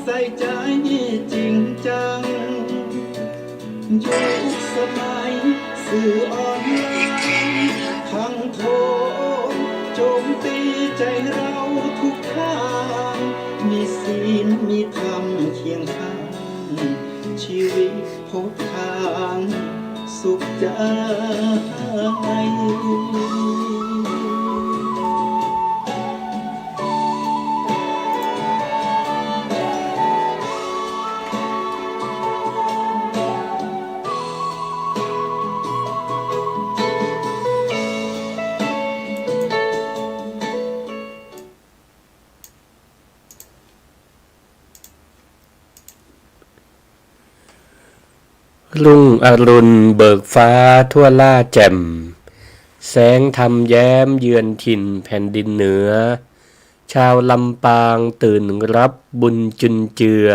ใส่ใจจริงจังยุคสมัยสื่อออนไลน์ทั้งโทรโจมตีใจเราทุกทางมีศีลมีธรรมเคียงข้างชีวิตพบทางสุขใจรุ่งอรุณเบิกฟ้าทั่วล่าแจ่มแสงธรรมแย้มเยือนถิ่นแผ่นดินเหนือชาวลำปางตื่นรับบุญจุนเจือ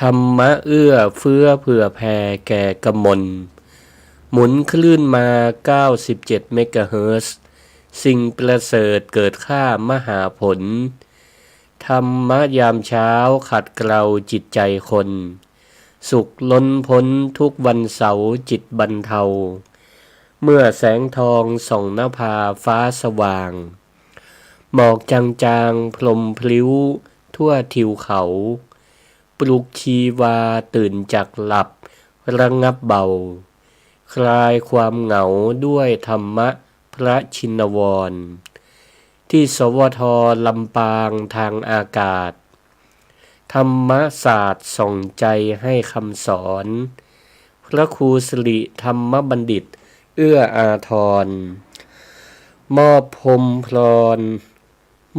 ธรรมะเอื้อเฟื้อเผื่อแผ่แก่กมลหมุนคลื่นมา97เมกะเฮิรตซ์สิ่งประเสริฐเกิดค่ามหาผลธรรมะยามเช้าขัดเกลาจิตใจคนสุขล้นพ้นทุกวันเสาร์จิตบรรเทาเมื่อแสงทองส่องนภาฟ้าสว่างหมอกจางๆพรมพลิ้วทั่วทิวเขาปลุกชีวาตื่นจากหลับระงับเบาคลายความเหงาด้วยธรรมะพระชินวรที่สวทลำปางทางอากาศธรรมศาสตร์ส่องใจให้คำสอนพระครูสิริธรรมบัณฑิตเอื้ออาทรมอบพรมพร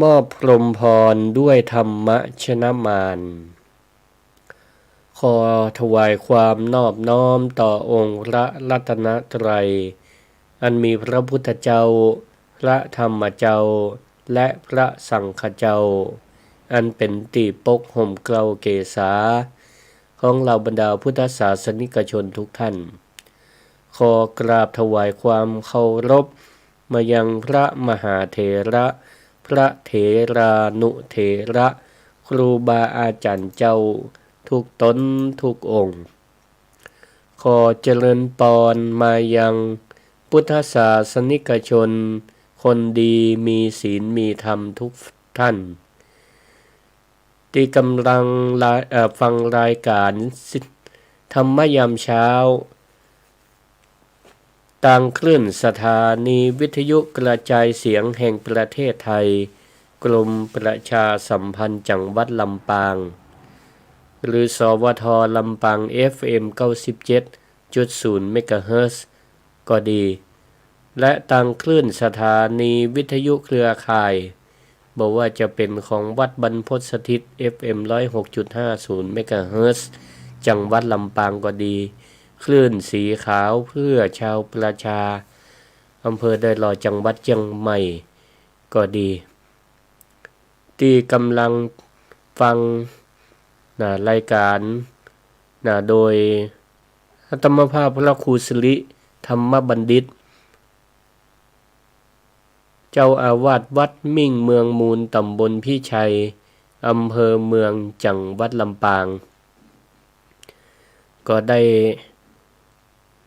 มอบพรหมพรด้วยธรรมชนะมารขอถวายความนอบน้อมต่อองค์พระรัตนตรัยอันมีพระพุทธเจ้าพระธรรมเจ้าและพระสังฆเจ้าอันเป็นตีปกห่มเกลาเกศาของเหล่าบรรดาพุทธศาสนิกชนทุกท่านขอกราบถวายความเคารพมายังพระมหาเถระพระเถรานุเถระครูบาอาจารย์เจ้าทุกตนทุกองค์ขอเจริญปอนมายังพุทธศาสนิกชนคนดีมีศีลมีธรรมทุกท่านที่กำลังฟังรายการธรรมยามเช้าทางคลื่นสถานีวิทยุกระจายเสียงแห่งประเทศไทยกรมประชาสัมพันธ์จังหวัดลำปางหรือสวทลำปาง FM 97.0 เมกะเฮิรตซ์ก็ดีและทางคลื่นสถานีวิทยุเครือข่ายบอกว่าจะเป็นของวัดบรรพตสถิต FM 106.50 เมกะเฮิรตซ์จังหวัดลำปางก็ดีคลื่นสีขาวเพื่อชาวประชาอำเภอดอยหล่อจังหวัดเชียงใหม่ก็ดีที่กำลังฟังรายการโดยอาตมาภาพพระครูสิริธรรมบัณฑิตเจ้าอาวาสวัดมิ่งเมืองมูลตำบลพิชัยอำเภอเมืองจังหวัดลำปางก็ได้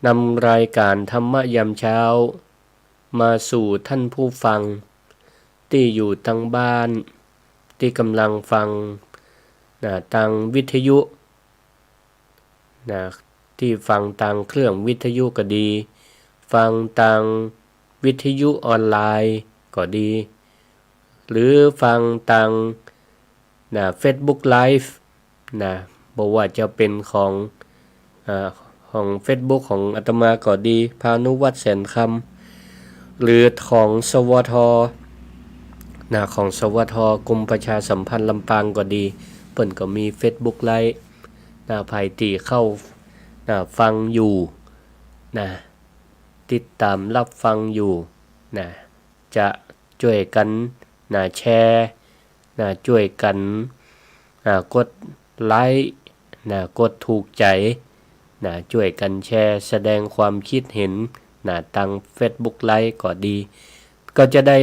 นำรายการธรรมยามเช้ามาสู่ท่านผู้ฟังที่อยู่ทางบ้านที่กำลังฟังทางวิทยุที่ฟังทางเครื่องวิทยุก็ดีฟังทางวิทยุออนไลน์ก็ดีหรือฟังทางFacebook Live บอกว่าจะเป็นของ Facebook ของอาตมาก็ดีพานุวัฒน์แสนคำหรือของสวทของสวทกรมประชาสัมพันธ์ลำปางก็ดีเพิ่นก็มี Facebook Live ไผที่เข้าฟังอยู่ติดตามรับฟังอยู่จะช่วยกันแชร์ช่วยกันกดไลค์กดถูกใจช่วยกันแชร์แสดงความคิดเห็นทาง Facebook Live ก็ดีก็จะได้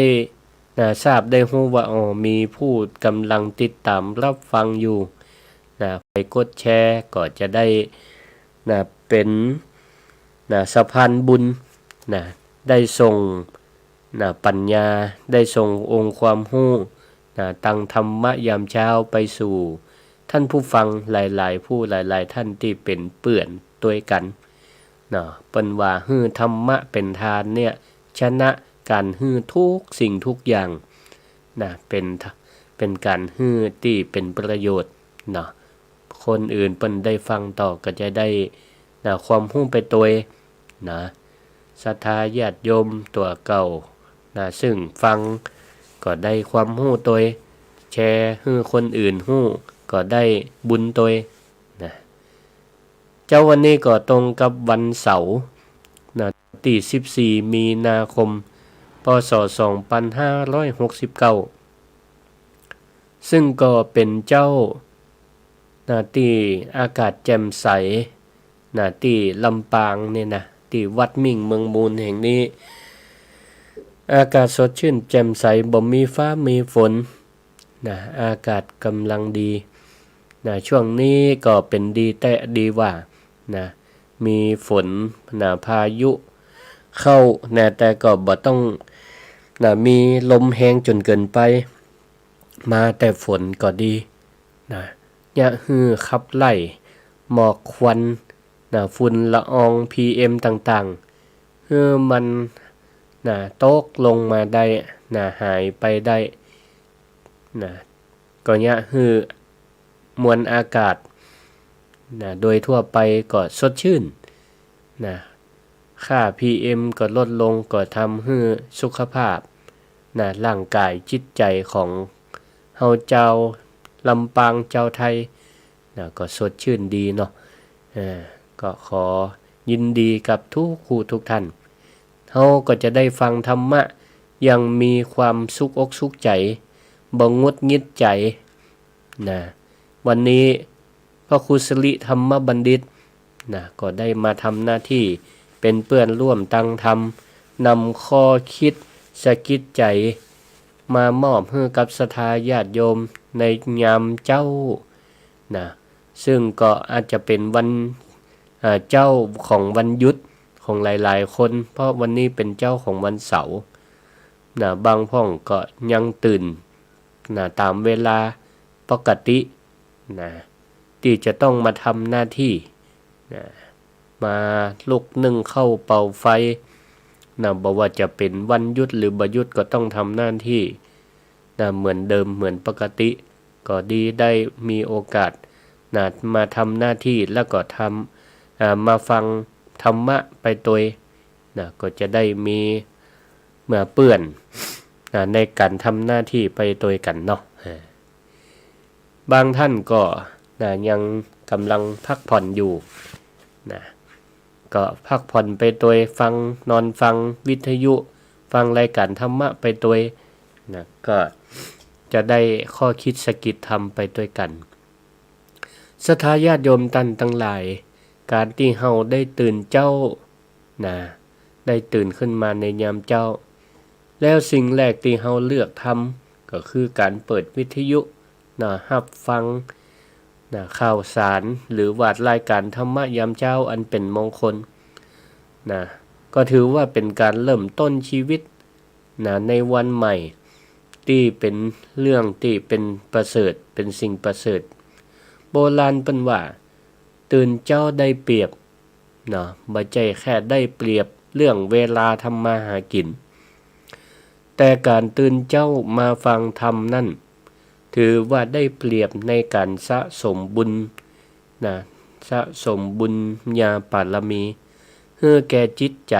ทราบได้รู้ว่ามีผู้กำลังติดตามรับฟังอยู่ ไปกดแชร์ก็จะได้เป็นสะพานบุญได้ส่งปัญญาได้ส่งองค์ความรู้ตั้งธรรมะยามเช้าไปสู่ท่านผู้ฟังหลายๆผู้หลายๆท่านที่เป็นเปื่อนด้วยกันเปิ้นว่าฮื้อธรรมะเป็นทานเนี่ยชนะการฮื้อทุกสิ่งทุกอย่างเป็นการฮื้อที่เป็นประโยชน์คนอื่นเปิ้นได้ฟังต่อก็จะได้ความรู้ไปตัวศรัทธาญาติโยมตัวเก่าซึ่งฟังก็ได้ความรู้ตัวแชร์ให้คนอื่นรู้ก็ได้บุญตัวเจ้าวันนี้ก็ตรงกับวันเสาร์ที่14มีนาคมพศ2569ซึ่งก็เป็นเจ้าที่อากาศแจ่มใสที่ลำปางเนี่ยที่วัดมิ่งเมืองมูลแห่งนี้อากาศสดชื่นแจ่มใสบ่มีฟ้ามีฝนอากาศกำลังดีช่วงนี้ก็เป็นดีแต่ดีว่ามีฝนพายุเข้าแต่ก็บ่ต้องมีลมแรงจนเกินไปมาแต่ฝนก็ดีอย่าฮือขับไล่หมอกควันฝุ่นละออง PM ต่างๆมันตกลงมาได้หายไปได้ก็อย่าฮือมวลอากาศโดยทั่วไปก็สดชื่นค่า PM ก็ลดลงก็ทำให้สุขภาพร่างกายจิตใจของเฮาเจ้าลำปางเจ้าไทยก็สดชื่นดีเนาะก็ขอยินดีกับทุกคู่ทุกท่านเฮาก็จะได้ฟังธรรมะยังมีความสุขอกสุขใจบ่งุดงิดใจวันนี้พระครูสิริธรรมบัณฑิตก็ได้มาทำหน้าที่เป็นเพื่อนร่วมตั้งธรรมนำข้อคิดสะกิดใจมามอบให้กับศรัทธาญาติโยมในยามเจ้าซึ่งก็อาจจะเป็นวันเจ้าของวันหยุดของหลายๆคนเพราะวันนี้เป็นเจ้าของวันเสาร์บางพ่องก็ยังตื่นตามเวลาปกติที่จะต้องมาทำหน้าที่มาลุกนึ่งเข้าเป่าไฟบอกว่าจะเป็นวันหยุดหรือบ่หยุดก็ต้องทำหน้าที่เหมือนเดิมเหมือนปกติก็ดีได้มีโอกาสมาทำหน้าที่แล้วก็มาฟังธรรมะไปตัวก็จะได้มีเมื่อเปื้อนในการทำหน้าที่ไปตัวกันเนาะบางท่านก็ยังกำลังพักผ่อนอยู่ก็พักผ่อนไปตัวฟังนอนฟังวิทยุฟังรายการธรรมะไปตัวก็จะได้ข้อคิดสกิดธรรมไปด้วยกันศรัทธาญาติโยมท่านทั้งหลายการที่เฮาได้ตื่นเจ้าได้ตื่นขึ้นมาในยามเจ้าแล้วสิ่งแรกที่เฮาเลือกทำก็คือการเปิดวิทยุรับฟังข่าวสารหรือวาดรายการธรรมะยามเช้าอันเป็นมงคลก็ถือว่าเป็นการเริ่มต้นชีวิตในวันใหม่ที่เป็นเรื่องที่เป็นประเสริฐเป็นสิ่งประเสริฐโบราณเปิ้นว่าตื่นเจ้าได้เปรียบบ่ใช่แค่ได้เปรียบเรื่องเวลาทำมาหากินแต่การตื่นเจ้ามาฟังธรรมนั่นถือว่าได้เปรียบในการสะสมบุญสะสมบุญญาบารมีให้แก่จิตใจ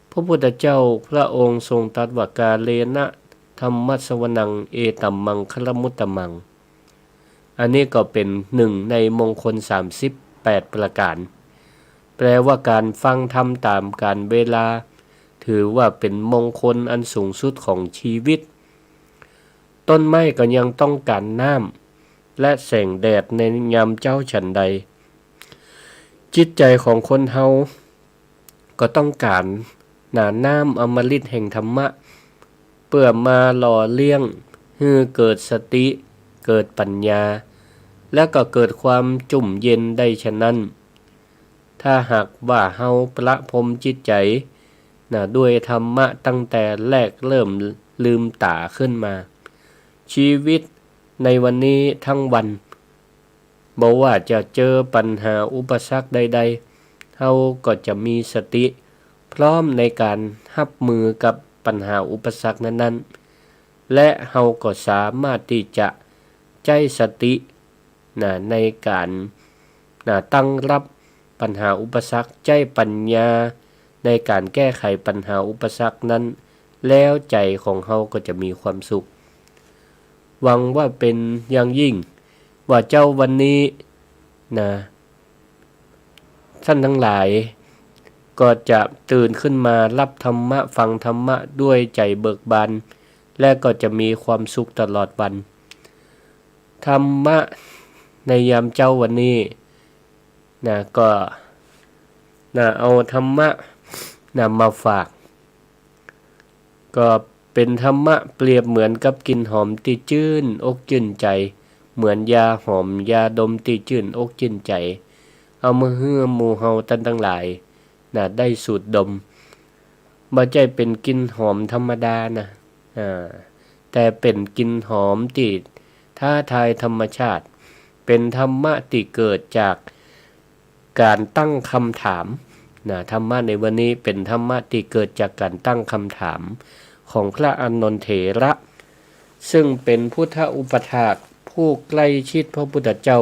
พระพุทธเจ้าพระองค์ทรงตรัสว่ากาเลนะธัมมัสสวนังเอตัมมังคลมุตตมังอันนี้ก็เป็นหนึ่งในมงคล38ประการแปลว่าการฟังธรรมตามกาลเวลาถือว่าเป็นมงคลอันสูงสุดของชีวิตต้นไม้ก็ยังต้องการน้ำและแสงแดดในยามเจ้าฉันใดจิตใจของคนเฮาก็ต้องการน้ำอมฤตแห่งธรรมะเพื่อมาหล่อเลี้ยงให้เกิดสติเกิดปัญญา และก็เกิดความจุ่มเย็นได้ฉะนั้นถ้าหากว่าเฮาประพรมจิตใจด้วยธรรมะตั้งแต่แรกเริ่มลืมตาขึ้นมาชีวิตในวันนี้ทั้งวันบ่ว่าจะเจอปัญหาอุปสรรคใดๆเฮาก็จะมีสติพร้อมในการรับมือกับปัญหาอุปสรรคนั้นๆและเฮาก็สามารถที่จะใช้สติในการตั้งรับปัญหาอุปสรรคใช้ปัญญาในการแก้ไขปัญหาอุปสรรคนั้นแล้วใจของเฮาก็จะมีความสุขหวังว่าเป็นอย่างยิ่งว่าเจ้าวันนี้ท่านทั้งหลายก็จะตื่นขึ้นมารับธรรมะฟังธรรมะด้วยใจเบิกบานและก็จะมีความสุขตลอดวันธรรมะในยามเจ้าวันนี้ก็เอาธรรมะมาฝากก็เป็นธรรมะเปรียบเหมือนกับกลิ่นหอมที่ชื่นอกชื่นใจเหมือนยาหอมยาดมที่ชื่นอกชื่นใจเอามาเฮือหมู่เฮาท่านทั้งหลายได้สูดดมบ่ใช่เป็นกลิ่นหอมธรรมดาแต่เป็นกลิ่นหอมที่ท้าทายธรรมชาติเป็นธรรมะที่เกิดจากการตั้งคำถามธรรมะในวันนี้เป็นธรรมะที่เกิดจากการตั้งคำถามของพระอานนท์เถระซึ่งเป็นพุทธอุปถากผู้ใกล้ชิดพระพุทธเจ้า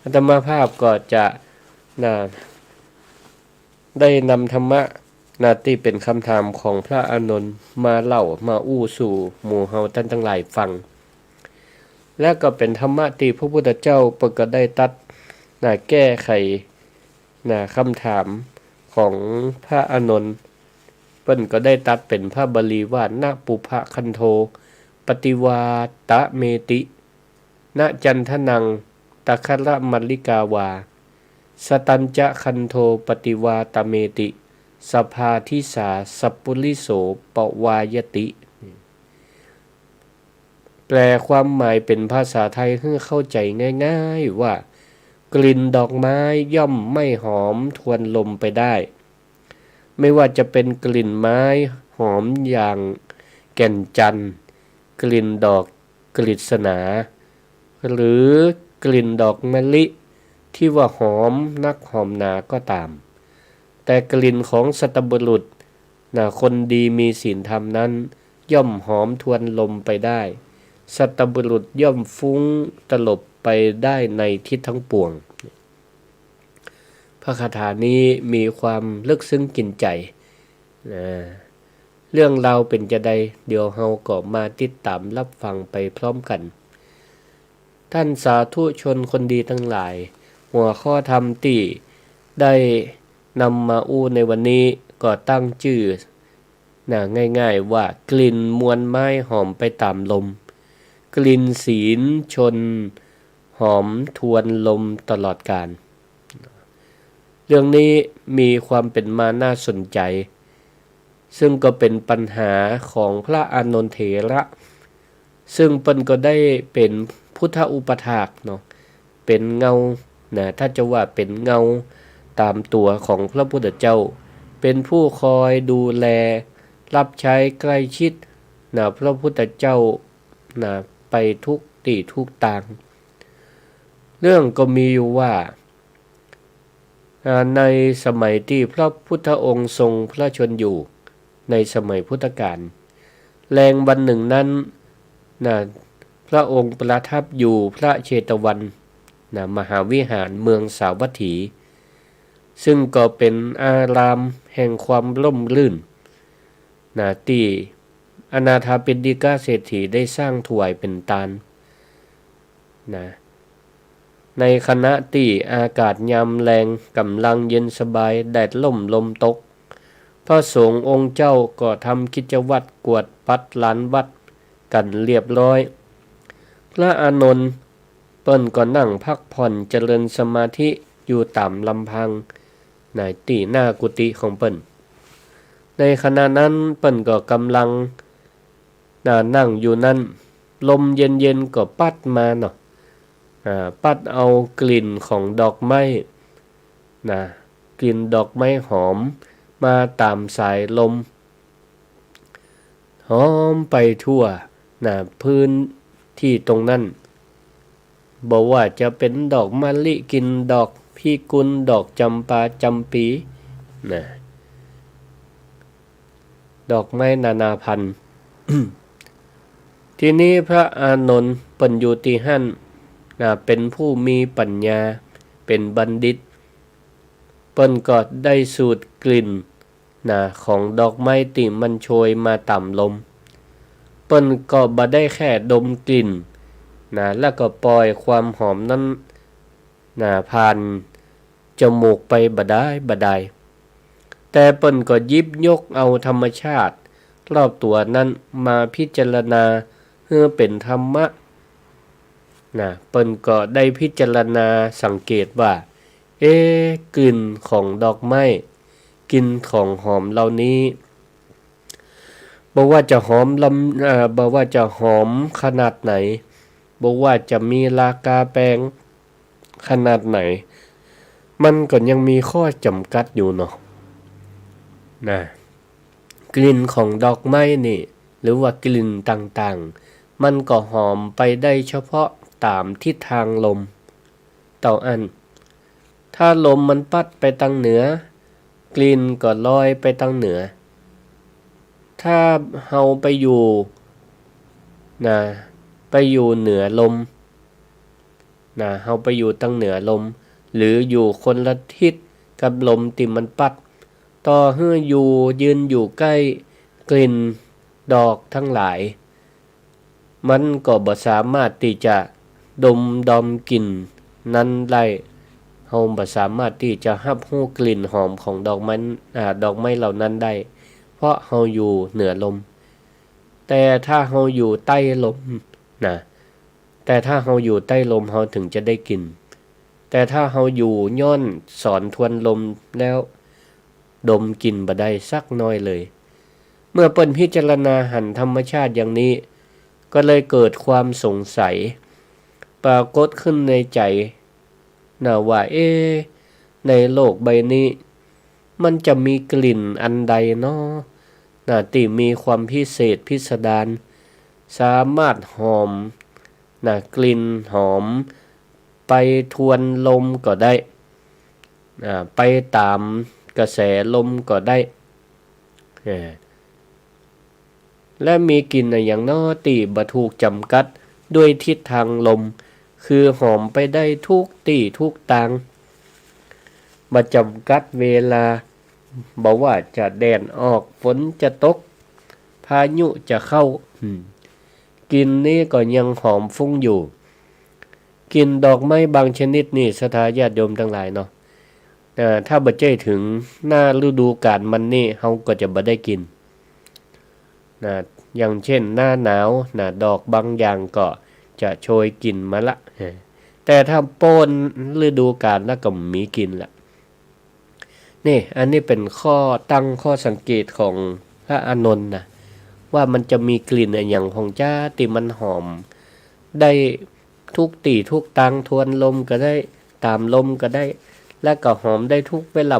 อาตมาภาพก็จะได้นำธรรมะที่เป็นคำถามของพระอานนท์มาเล่ามาอู้สู่หมู่เฮาท่านทั้งหลายฟังและก็เป็นธรรมะที่พระพุทธเจ้าก็ได้ตัดแก้ไขคำถามของพระอานนท์เปิ้นก็ได้ตัดเป็นพระบาลีว่านะปุพะคันโทปฏิวาตะเมตินะจันทนังตะคะระมัลลิกาวาสตัญจะคันโทปฏิวาตะเมติสภาทิสาสัพปุริโสปวายติแปลความหมายเป็นภาษาไทยให้เข้าใจง่ายๆว่ากลิ่นดอกไม้ย่อมไม่หอมทวนลมไปได้ไม่ว่าจะเป็นกลิ่นไม้หอมอย่างแก่นจันทร์กลิ่นดอกกฤษณาหรือกลิ่นดอกมะลิที่ว่าหอมนักหอมหนาก็ตามแต่กลิ่นของสัตบุรุษคนดีมีศีลธรรมนั้นย่อมหอมทวนลมไปได้สัตบุรุษย่อมฟุ้งตลบไปได้ในทิศทั้งปวงพระคาถานี้มีความลึกซึ้งกินใจเรื่องราวเป็นจะใดเดี๋ยวเฮาก็มาติดตามรับฟังไปพร้อมกันท่านสาธุชนคนดีทั้งหลายหัวข้อธรรมที่ได้นำมาอู้ในวันนี้ก็ตั้งชื่อง่ายๆว่ากลิ่นมวลไม้หอมไปตามลมกลิ่นศีลชนหอมทวนลมตลอดกาลเรื่องนี้มีความเป็นมาน่าสนใจซึ่งก็เป็นปัญหาของพระอานนท์เถระซึ่งเปิ้นก็ได้เป็นพุทธอุปถากเป็นเงาถ้าจะว่าเป็นเงาตามตัวของพระพุทธเจ้าเป็นผู้คอยดูแลรับใช้ใกล้ชิดพระพุทธเจ้าไปทุกที่ทุกทางเรื่องก็มีอยู่ว่าในสมัยที่พระพุทธองค์ทรงพระชนอยู่ในสมัยพุทธกาลแรงวันหนึ่งนั้นพระองค์ประทับอยู่พระเชตวันมหาวิหารเมืองสาวัตถีซึ่งก็เป็นอารามแห่งความร่มรื่นที่อนาถปิณฑิกเศรษฐีได้สร้างถวายเป็นทานในขณะที่อากาศยามแรงกำลังเย็นสบายแดดล่มลมตกพระสงฆ์องค์เจ้าก็ทำกิจวัตรกวดปัดลานวัดกันเรียบร้อยพระอานนท์เปิ้นก็นั่งพักผ่อนเจริญสมาธิอยู่ตามลำพังในที่หน้ากุฏิของเปิ้นในขณะนั้นเปิ้นก็กำลังนั่งอยู่นั้นลมเย็นๆก็ปัดมา ปัดเอากลิ่นของดอกไม้กลิ่นดอกไม้หอมมาตามสายลมหอมไปทั่วพื้นที่ตรงนั้นบอกว่าจะเป็นดอกมะลิกินดอกพิกุลดอกจำปาจำปีดอกไม้นานาพันธุ์ ทีนี้พระอานนท์ปัญญูติหันเป็นผู้มีปัญญาเป็นบัณฑิตเปิ้นก็ได้สูดกลิ่นของดอกไม้ที่มันโชยมาต่ำลมเปิ้นก็บ่ได้แค่ดมกลิ่นแล้วก็ปล่อยความหอมนั้นผ่านจมูกไปบ่ได้แต่เปิ้นก็ยิบยกเอาธรรมชาติรอบตัวนั้นมาพิจารณาเพื่อเป็นธรรมะเปิ้นก็ได้พิจารณาสังเกตว่ากลิ่นของดอกไม้กลิ่นของหอมเหล่านี้บอกว่าจะหอมบอกว่าจะหอมขนาดไหนบอกว่าจะมีราคาแพงขนาดไหนมันก็ยังมีข้อจำกัดอยู่เนาะกลิ่นของดอกไม้นี่หรือว่ากลิ่นต่างๆมันก็หอมไปได้เฉพาะตามทิศทางลมถ้าลมมันพัดไปทางเหนือกลิ่นก็ลอยไปทางเหนือถ้าเฮาไปอยู่เหนือลมเฮาไปอยู่ทางเหนือลมหรืออยู่คนละทิศกับลมที่มันพัดต่อให้ยืนอยู่ใกล้กลิ่นดอกทั้งหลายมันก็บ่สามารถที่จะดมกลิ่นนั้นได้เฮาบ่สามารถที่จะรับรู้กลิ่นหอมของดอกไม้เหล่านั้นได้เพราะเฮาอยู่เหนือลมแต่ถ้าเฮาอยู่ใต้ลมแต่ถ้าเฮาอยู่ใต้ลมเฮาถึงจะได้กลิ่นแต่ถ้าเฮาอยู่ย้อนสอนทวนลมแล้วดมกลิ่นบ่ได้สักน้อยเลยเมื่อเปิ้นพิจารณาหันธรรมชาติอย่างนี้ก็เลยเกิดความสงสัยปรากฏขึ้นในใจว่าในโลกใบนี้มันจะมีกลิ่นอันใดเนาะที่มีความพิเศษพิสดารสามารถหอมกลิ่นหอมไปทวนลมก็ได้ไปตามกระแสลมก็ได้และมีกลิ่นอย่างน้อที่บ่ถูกจำกัดด้วยทิศทางลมคือหอมไปได้ทุกที่ทุกทางบ่จำกัดเวลาบอกว่าจะแดดออกฝนจะตกพายุจะเข้ากลิ่นนี้ก็ยังหอมฟุ้งอยู่กลิ่นดอกไม้บางชนิดนี่ศรัทธาญาติโยมทั้งหลายเนาะถ้าบ่ใจถึงหน้าฤดูกาลมันนี่เฮาก็จะบ่ได้กินอย่างเช่นหน้าหนาวดอกบางอย่างก็จะโชยกลิ่นมาละแต่ถ้าโป้นฤดูกาลแล้วก็มีกลิ่นละนี่อันนี้เป็นข้อสังเกตของพระอานนท์ว่ามันจะมีกลิ่นอย่างของจ้าที่มันหอมได้ทุกที่ทุกทางทวนลมก็ได้ตามลมก็ได้และก็หอมได้ทุกเวลา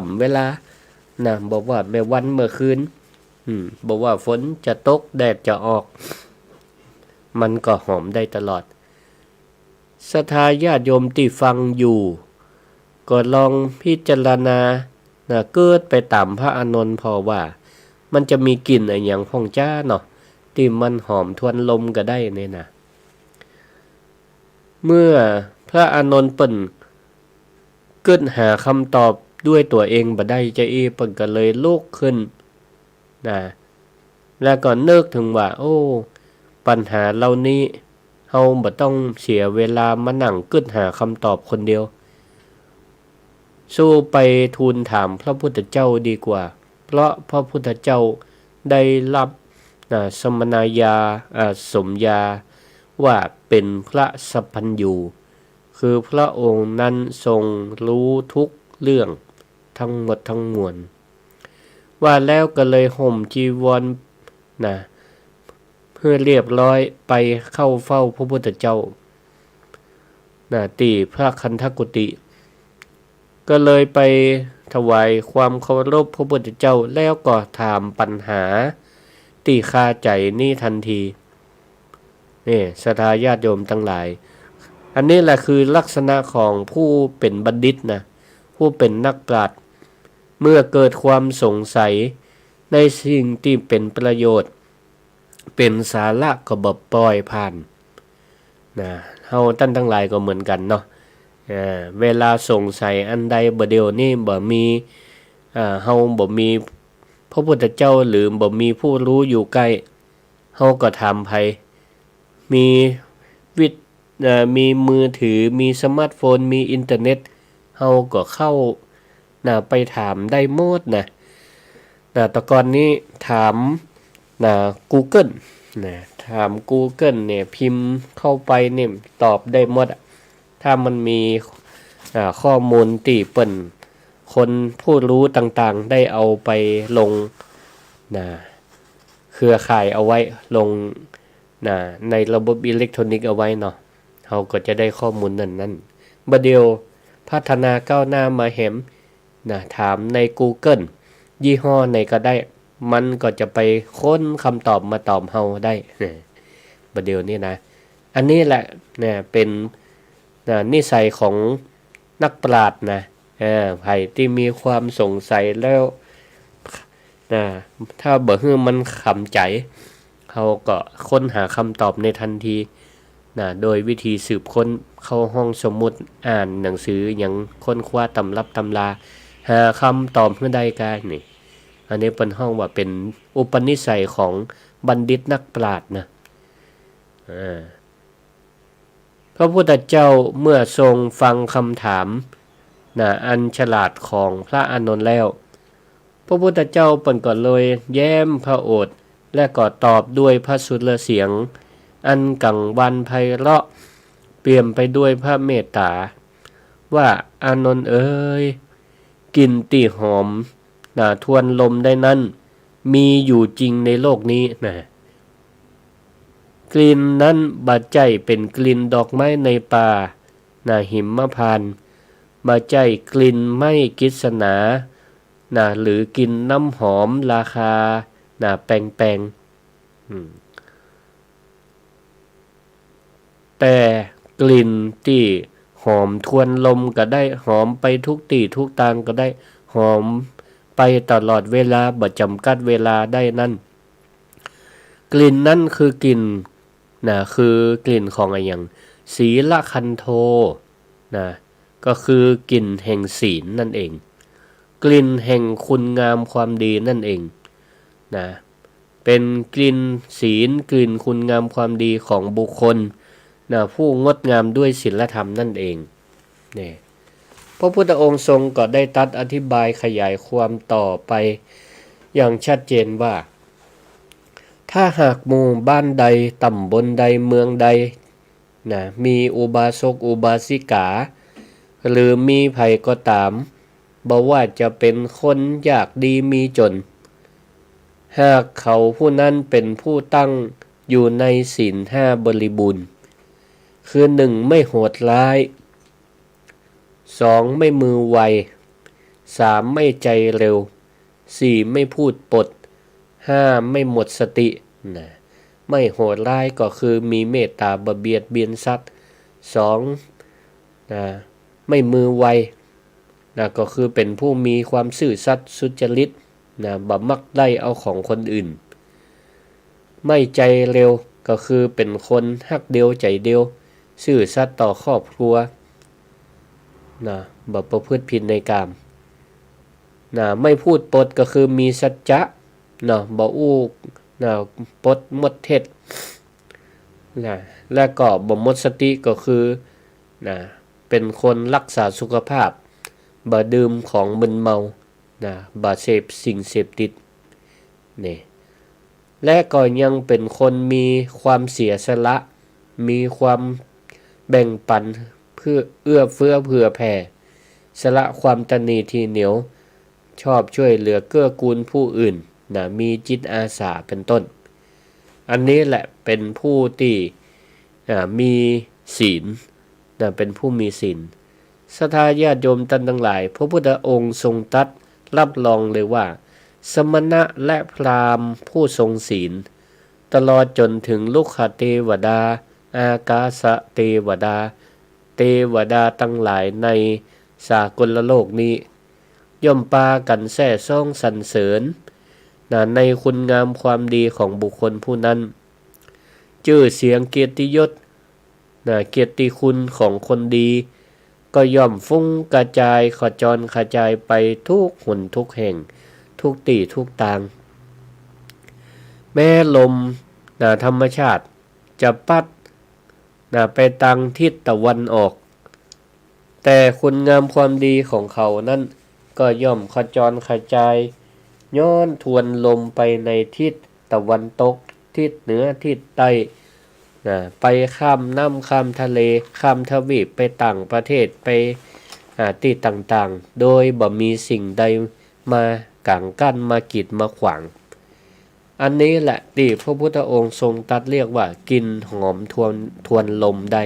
บอกว่าเมื่อวันเมื่อคืนบอกว่าฝนจะตกแดดจะออกมันก็หอมได้ตลอดศรัทธาญาติโยมที่ฟังอยู่ก็ลองพิจารณาเกิดไปตามพระอานนท์พอว่ามันจะมีกลิ่นอย่างของจ้าเนาะที่มันหอมทวนลมก็ได้เนี่ยนะเมื่อพระอานนท์เปิ้นเกิดหาคำตอบด้วยตัวเองบ่ได้เปิ้นก็เลยลุกขึ้นแล้วก็นึกถึงว่าปัญหาเหล่านี้เฮาบ่ต้องเสียเวลามานั่งกึดหาคำตอบคนเดียวสู้ไปทูลถามพระพุทธเจ้าดีกว่าเพราะพระพุทธเจ้าได้รับสมณายาสมญาว่าเป็นพระสัพพัญญูคือพระองค์นั้นทรงรู้ทุกเรื่องทั้งหมดทั้งมวลว่าแล้วก็เลยห่มจีวรเพื่อเรียบร้อยไปเข้าเฝ้าพระพุทธเจ้า ตีพระคันธกุติก็เลยไปถวายความเคารพพระพุทธเจ้าแล้วก็ถามปัญหาตีคาใจนี่ทันทีนี่ศรัทธาญาติโยมทั้งหลายอันนี้แหละคือลักษณะของผู้เป็นบัณฑิตนะผู้เป็นนักปราชญ์เมื่อเกิดความสงสัยในสิ่งที่เป็นประโยชน์เป็นสาระก็บ่ปล่อยผ่านนะเฮาท่านทั้งหลายก็เหมือนกันเนาะเวลาสงสัยอันใดบ่เดียวนี่บ่มีเฮาบ่มีพระพุทธเจ้าหรือบ่มีผู้รู้อยู่ใกล้เฮาก็ถามไผมีมีมือถือมีสมาร์ทโฟนมีอินเทอร์เน็ตเฮาก็เข้าไปถามได้หมดนะแต่ก่อนนี้ถามGoogle ถาม Google เนี่ยพิมพ์เข้าไปเนี่ยตอบได้หมดถ้ามันมีข้อมูลที่เปิ้นคนผู้รู้ต่างๆได้เอาไปลงเครือข่ายเอาไว้ลงในระบบอิเล็กทรอนิกส์เอาไว้เนาะเราก็จะได้ข้อมูลนั้นบัดเดียวพัฒนาก้าวหน้ามาแหมถามใน Google ยี่ห้อไหนก็ได้มันก็จะไปค้นคำตอบมาตอบเฮาได้บัดเดียวนี่นะอันนี้แหละเป็นนิสัยของนักปราชญ์นะไผที่มีความสงสัยแล้วถ้าบ่ฮื้อมันขำใจเขาก็ค้นหาคำตอบในทันทีโดยวิธีสืบค้นเข้าห้องสมุดอ่านหนังสืออย่างค้นคว้าตำรับตำราหาคำตอบเพื่อได้กันนี่อันนี้เป็นห้องว่าเป็นอุปนิสัยของบัณฑิตนักปราชญ์นะพระพุทธเจ้าเมื่อทรงฟังคำถามอันฉลาดของพระอานนท์แล้วพระพุทธเจ้าเปิ้นก็เลยแย้มพระโอษฐ์และก็ตอบด้วยพระสุรเสียงอันกังวานไพเราะเปี่ยมไปด้วยพระเมตตาว่าอานนท์เอ๋ยกลิ่นที่หอมทวนลมได้นั้นมีอยู่จริงในโลกนี้กลิ่นนั้นบ่ใจเป็นกลิ่นดอกไม้ในป่าหิมพานต์บ่ใจกลิ่นไม้กฤษณาหรือกินน้ำหอมราคาแปลงแต่กลิ่นที่หอมทวนลมก็ได้หอมไปทุกที่ทุกทางก็ได้หอมไปตลอดเวลาบ่จำกัดเวลาได้นั่นกลิ่นนั้นคือกลิ่นคือกลิ่นของอะไรอย่างศีลคันโทก็คือกลิ่นแห่งศีลนั่นเองกลิ่นแห่งคุณงามความดีนั่นเองเป็นกลิ่นศีลกลิ่นคุณงามความดีของบุคคลผู้งดงามด้วยศีลธรรมนั่นเองนี่พระพุทธองค์ทรงก็ได้ตรัสอธิบายขยายความต่อไปอย่างชัดเจนว่าถ้าหากหมู่บ้านใดตำบลใดเมืองใดมีอุบาสกอุบาสิกาหรือมีไผก็ตามบ่ว่าจะเป็นคนยากดีมีจนหากเขาผู้นั้นเป็นผู้ตั้งอยู่ในศีล5บริบูรณ์คือ 1. ไม่โหดร้าย 2. ไม่มือไว 3. ไม่ใจเร็ว 4. ไม่พูดปด 5. ไม่หมดสติไม่โหดร้ายก็คือมีเมตตาบ่เบียดเบียนสัตว์ 2. ไม่มือไวก็คือเป็นผู้มีความซื่อสัตย์สุจริตบ่มักได้เอาของคนอื่นไม่ใจเร็วก็คือเป็นคนฮักเดียวใจเดียวซื่อสัตย์ต่อครอบครัวบ่ประพฤติผิดในกามไม่พูดปดก็คือมีสัจจะบ่อู้ปดหมดเท็จและก็บ่หมดสติก็คือเป็นคนรักษาสุขภาพบ่ดื่มของมึนเมาบ่เสพสิ่งเสพติดนี่และก็ยังเป็นคนมีความเสียสละมีความแบ่งปันเพื่อเอื้อเฟื้อเผื่อแผ่สละความตณีทีเหนียวชอบช่วยเหลือเกื้อกูลผู้อื่นมีจิตอาสาเป็นต้นอันนี้แหละเป็นผู้ที่มีศีล เป็นผู้มีศีลศรัทธาญาติโยมท่านทั้งหลายพระพุทธองค์ทรงตรัสรับรองเลยว่าสมณะและพราหมณ์ผู้ทรงศีลตลอดจนถึงลุกขเทวดาอากาสเทวดาเทวดาทั้งหลายในสากลโลกนี้ย่อมปากันแส่ซ่องสรรเสริญในคุณงามความดีของบุคคลผู้นั้นชื่อเสียงเกียรติยศเกียรติคุณของคนดีก็ย่อมฟุ้งกระจายขจรกระจายไปทุกหนทุกแห่งทุกที่ทุกทางแม้ลมธรรมชาติจะพัดไปทางทิศตะวันออกแต่คุณงามความดีของเขานั้นก็ย่อมขจรกระจายย้อนทวนลมไปในทิศตะวันตกทิศเหนือทิศใต้ไปข้ามน้ำข้ามทะเลข้ามทวีปไปต่างประเทศไปที่ต่างๆโดยบ่มีสิ่งใดมากังกั้นมากีดมาขวางอันนี้แหละที่พระพุทธองค์ทรงตรัสเรียกว่ากินหอมทวนลมได้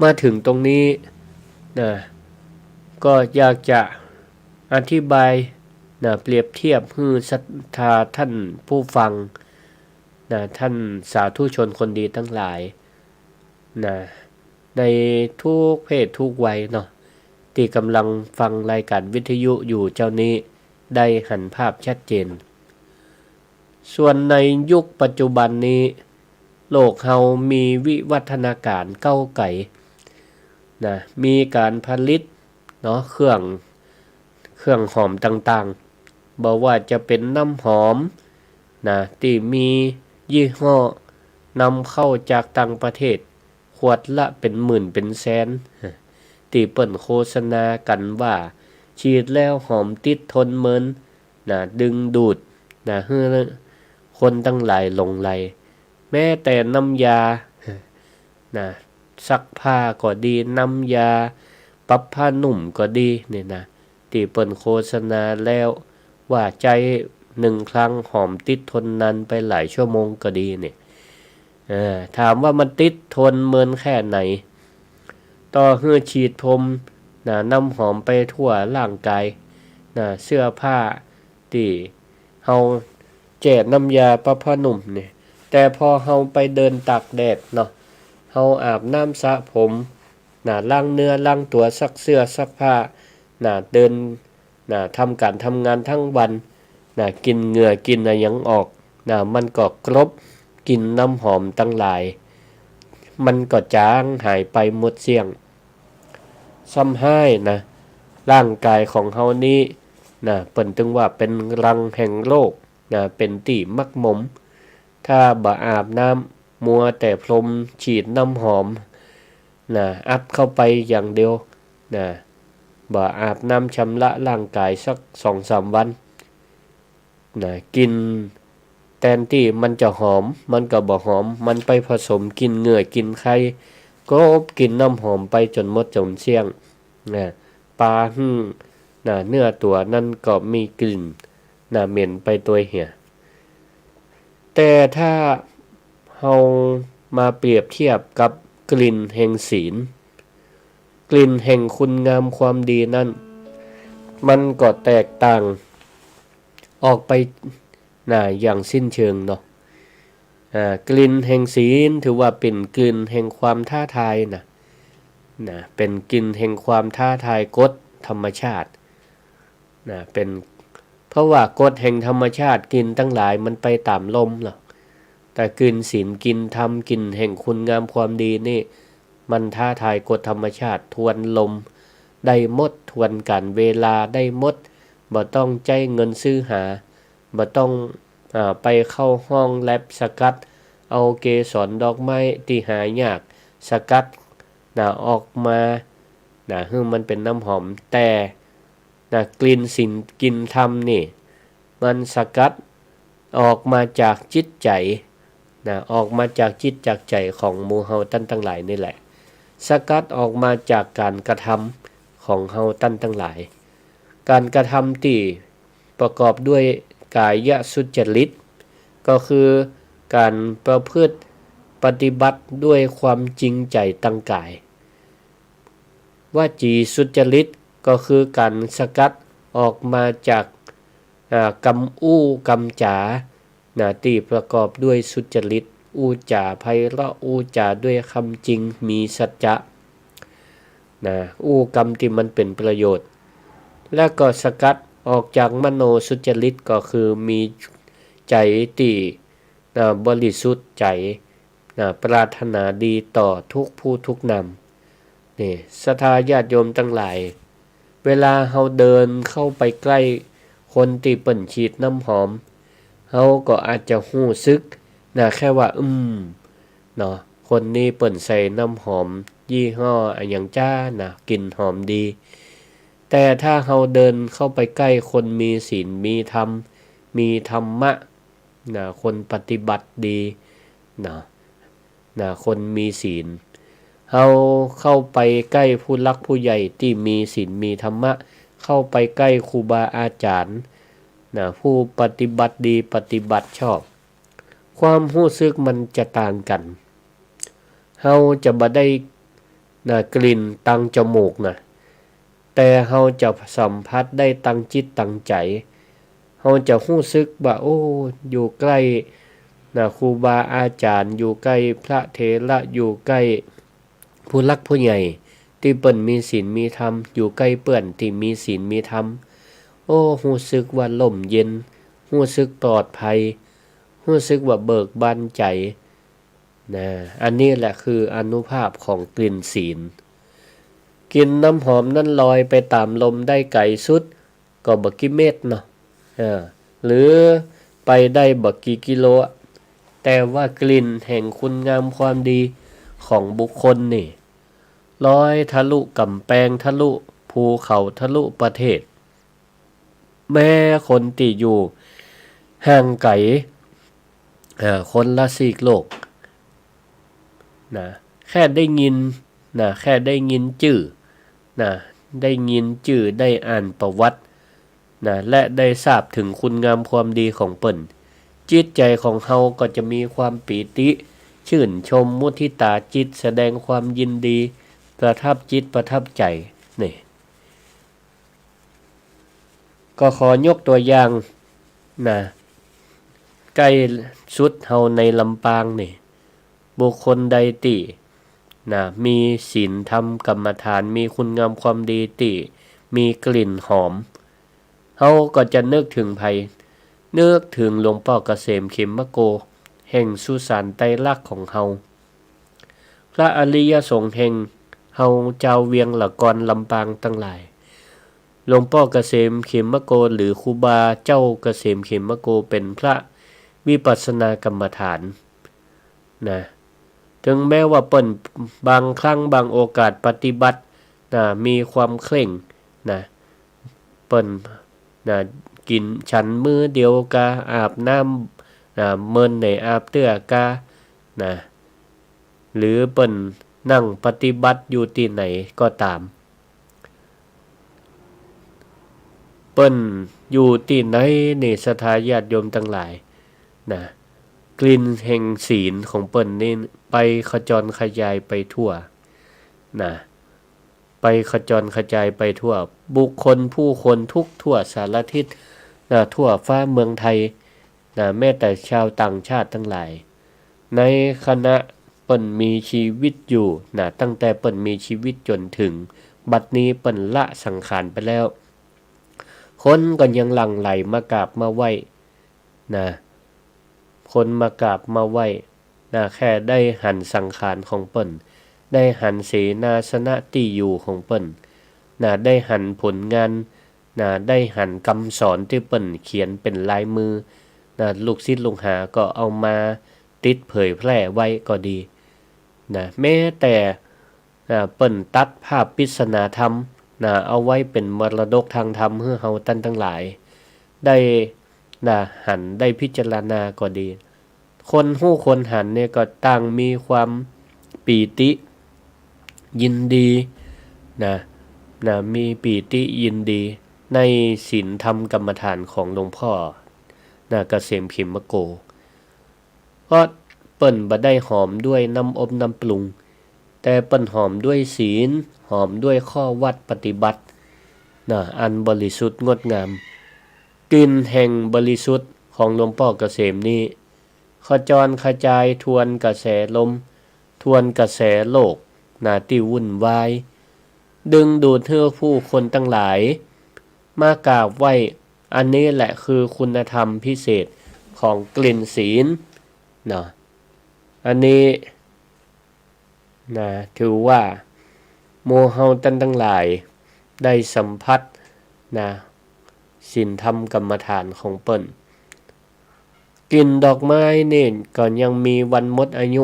มาถึงตรงนี้ก็อยากจะอธิบายเปรียบเทียบให้ศรัทธาท่านผู้ฟังท่านสาธุชนคนดีทั้งหลายในทุกเพศทุกวัยที่กำลังฟังรายการวิทยุอยู่เจ้านี้ได้หันภาพชัดเจนส่วนในยุคปัจจุบันนี้โลกเฮามีวิวัฒนาการก้าวไกลมีการผลิตเครื่องหอมต่างๆบอกว่าจะเป็นน้ำหอมที่มียี่ห้อนำเข้าจากต่างประเทศขวดละเป็นหมื่นเป็นแสนที่เปิ้นโฆษณากันว่าฉีดแล้วหอมติดทนเหมือนดึงดูดให้คนทั้งหลายหลงไหลแม้แต่น้ำยาซักผ้าก็ดีน้ำยาปรับผ้านุ่มก็ดีที่เปิ้นโฆษณาแล้วว่าใจ1 ครั้งหอมติดทนนานไปหลายชั่วโมงก็ดีถามว่ามันติดทนเหมือนแค่ไหนต่อให้ฉีดพรมน้ำหอมไปทั่วร่างกายเสื้อผ้าที่เฮาแจกน้ำยาปรับผ้านุ่มแต่พอเฮาไปเดินตากแดดเฮาอาบน้ำสระผมล้างเนื้อล้างตัวซักเสื้อซักผ้าเดินทำการทำงานทั้งวันกินเหงื่อกินอะไรยังออกมันก็กรบกินน้ำหอมตั้งหลายมันก็จางหายไปหมดเสียงซ้ำให้ร่างกายของเฮานี้เปิ้นถึงว่าเป็นรังแห่งโรคเป็นที่มักหมมถ้าบ่อาบน้ำมัวแต่พรมฉีดน้ำหอมอัดเข้าไปอย่างเดียวบ่อาบน้ำชำระร่างกายสัก 2-3 วันกินแทนที่มันจะหอมมันก็บ่หอมมันไปผสมกินเหงื่อกินไข่ก็กินน้ำหอมไปจนหมดจนเสี่ยงปลาเนื้อตัวนั่นก็มีกลิ่นเหม็นไปตัวเหี่ยแต่ถ้าเฮามาเปรียบเทียบกับกลิ่นแห่งศีลกลิ่นแห่งคุณงามความดีนั้นมันก็แตกต่างออกไปอย่างสิ้นเชิงกลิ่นแห่งศีลถือว่าเป็นกลิ่นแห่งความท้าทายเป็นกลิ่นแห่งความท้าทายกฎธรรมชาติเป็นเพราะว่ากฎแห่งธรรมชาติกลิ่นทั้งหลายมันไปตามลมแต่กลิ่นศีลกลิ่นธรรมกลิ่นแห่งคุณงามความดีนี่มันท้าทายกฎธรรมชาติทวนลมได้หมดทวนกันเวลาได้หมดบ่ต้องใจเงินซื้อหาบ่ต้องไปเข้าห้องแลบสกัดเอาเกสรดอกไม้ที่หายากสกัดออกมาให้มันเป็นน้ำหอมแต่กลิ่นศีลกลิ่นธรรมนี่มันสกัดออกมาจากจิตใจออกมาจากจิตจากใจของหมู่เฮาท่านทั้งหลายนี่แหละสกัดออกมาจากการกระทำของเฮาท่านทั้งหลายการกระทำที่ประกอบด้วยกายสุจริตก็คือการประพฤติ ปฏิบัติด้วยความจริงใจตั้งกายวจีสุจริตก็คือการสกัดออกมาจากกำอู้กำจาที่ประกอบด้วยสุจริตอู้จาไพเราะอู้จาด้วยคำจริงมีสัจจะอู้กรรมที่มันเป็นประโยชน์และก็สกัดออกจากมโนสุจริตก็คือมีใจที่บริสุทธิ์ใจปรารถนาดีต่อทุกผู้ทุกนำนี่ศรัทธาญาติโยมทั้งหลายเวลาเฮาเดินเข้าไปใกล้คนที่เปิ้นฉีดน้ำหอมเฮาก็อาจจะรู้สึกแค่ว่าเนาะคนนี้เปิ้นใส่น้ำหอมยี่ห้ออันหยังจ้ากลิ่นหอมดีแต่ถ้าเฮาเดินเข้าไปใกล้คนมีศีลมีธรรมมีธรรมะคนปฏิบัติดีคนมีศีลเฮาเข้าไปใกล้ผู้รักผู้ใหญ่ที่มีศีลมีธรรมะเข้าไปใกล้ครูบาอาจารย์ผู้ปฏิบัติดีปฏิบัติชอบความรู้สึกมันจะต่างกันเฮาจะบ่ได้กลิ่นตังจมูกแต่เฮาจะสัมผัสได้ตังจิตตังใจเฮาจะรู้สึกว่าโอ้อยู่ใกล้ครูบาอาจารย์อยู่ใกล้พระเถระอยู่ใกล้ผู้รักผู้ใหญ่ที่เปิ้นมีศีลมีธรรมอยู่ใกล้เปิ้นที่มีศีลมีธรรมโอ้รู้สึกว่าล่มเย็นรู้สึกปลอดภัยรู้สึกว่าเบิกบานใจอันนี้แหละคืออานุภาพของกลิ่นศีลกลิ่นน้ำหอมนั้นลอยไปตามลมได้ไกลสุดก็บ่กี่เมตรเนาะหรือไปได้บ่กี่กิโลแต่ว่ากลิ่นแห่งคุณงามความดีของบุคคลนี่ลอยทะลุกำแพงทะลุภูเขาทะลุประเทศแม้คนที่อยู่ห่างไกลคนละซีกโลกแค่ได้ยินแค่ได้ยินชื่อได้ยินชื่อได้อ่านประวัติและได้ทราบถึงคุณงามความดีของเปิ้นจิตใจของเฮาก็จะมีความปีติชื่นชมมุทิตาจิตแสดงความยินดีประทับจิตประทับใจนี่ก็ขอยกตัวอย่างใกล้สุดเฮาในลำปางนี่บุคคลใดติมีศีลธรรมกรรมฐานมีคุณงามความดีติมีกลิ่นหอมเฮาก็จะนึกถึงไผนึกถึงหลวงพ่อเกษมเขมโกแห่งสุสานไตรลักษณ์ของเฮาพระอริยสงฆ์แห่งเฮาเจ้าเวียงละกรลำปางทั้งหลายหลวงพ่อเกษมเขมโกหรือครูบาเจ้าเกษมเขมโกเป็นพระวิปัสสนากรรมฐานถึงแม้ว่าเปิ้นบางครั้งบางโอกาสปฏิบัติมีความเคร่งเปิ้นกินฉันมื้อเดียวกะอาบน้ำเมินในอาบเตื้อกะหรือเปิ้นนั่งปฏิบัติอยู่ที่ไหนก็ตามเปิ้นอยู่ที่ไหนนี่ศรัทธาญาติโยมทั้งหลายกลิ่นแห่งศีลของเปิ้นนี่ไปขจรขยายไปทั่วไปขจรขจายไปทั่วบุคคลผู้คนทุกทั่วสารทิศทั่วฟ้าเมืองไทยแม้แต่ชาวต่างชาติทั้งหลายในคณะเปิ้นมีชีวิตอยู่ตั้งแต่เปิ้นมีชีวิตจนถึงบัดนี้เปิ้นละสังขารไปแล้วคนก็ยังหลั่งไหลมากราบมาไหว้คนมากราบมาไหว้แค่ได้หันสังขารของเปิ้นได้หันเสนาสนะที่อยู่ของเปิ้นได้หันผลงานได้หันคำสอนที่เปิ้นเขียนเป็นลายมือลูกศิษย์ลูกหาก็เอามาติดเผยแพร่ไว้ก็ดีแม้แต่เปิ้นตัดภาพปริศนาธรรมเอาไว้เป็นมรดกทางธรรมให้เฮาท่านทั้งหลายได้หันได้พิจารณาก็ดีคนฮู้คนหันเนี่ยก็ต่างมีความปีติยินดีมีปีติยินดีในศีลธรรมกรรมฐานของหลวงพ่อเกษมเขมโกเพราะ เปิ้นบ่ได้หอมด้วยน้ำอบน้ำปรุงแต่เปิ้นหอมด้วยศีลหอมด้วยข้อวัดปฏิบัติอันบริสุทธิ์งดงามกลิ่นแห่งบริสุทธิ์ของหลวงพ่อเกษมนี้ขจรขจายทวนกระแสลมทวนกระแสโลกที่วุ่นวายดึงดูดให้ผู้คนทั้งหลายมากราบไหว้อันนี้แหละคือคุณธรรมพิเศษของกลิ่นศีลอันนี้ถือว่าโมเฮาท่านทั้งหลายได้สัมผัสศีลธรรมกรรมฐานของเปิ้นกลิ่นดอกไม้นี่ก็ยังมีวันหมดอายุ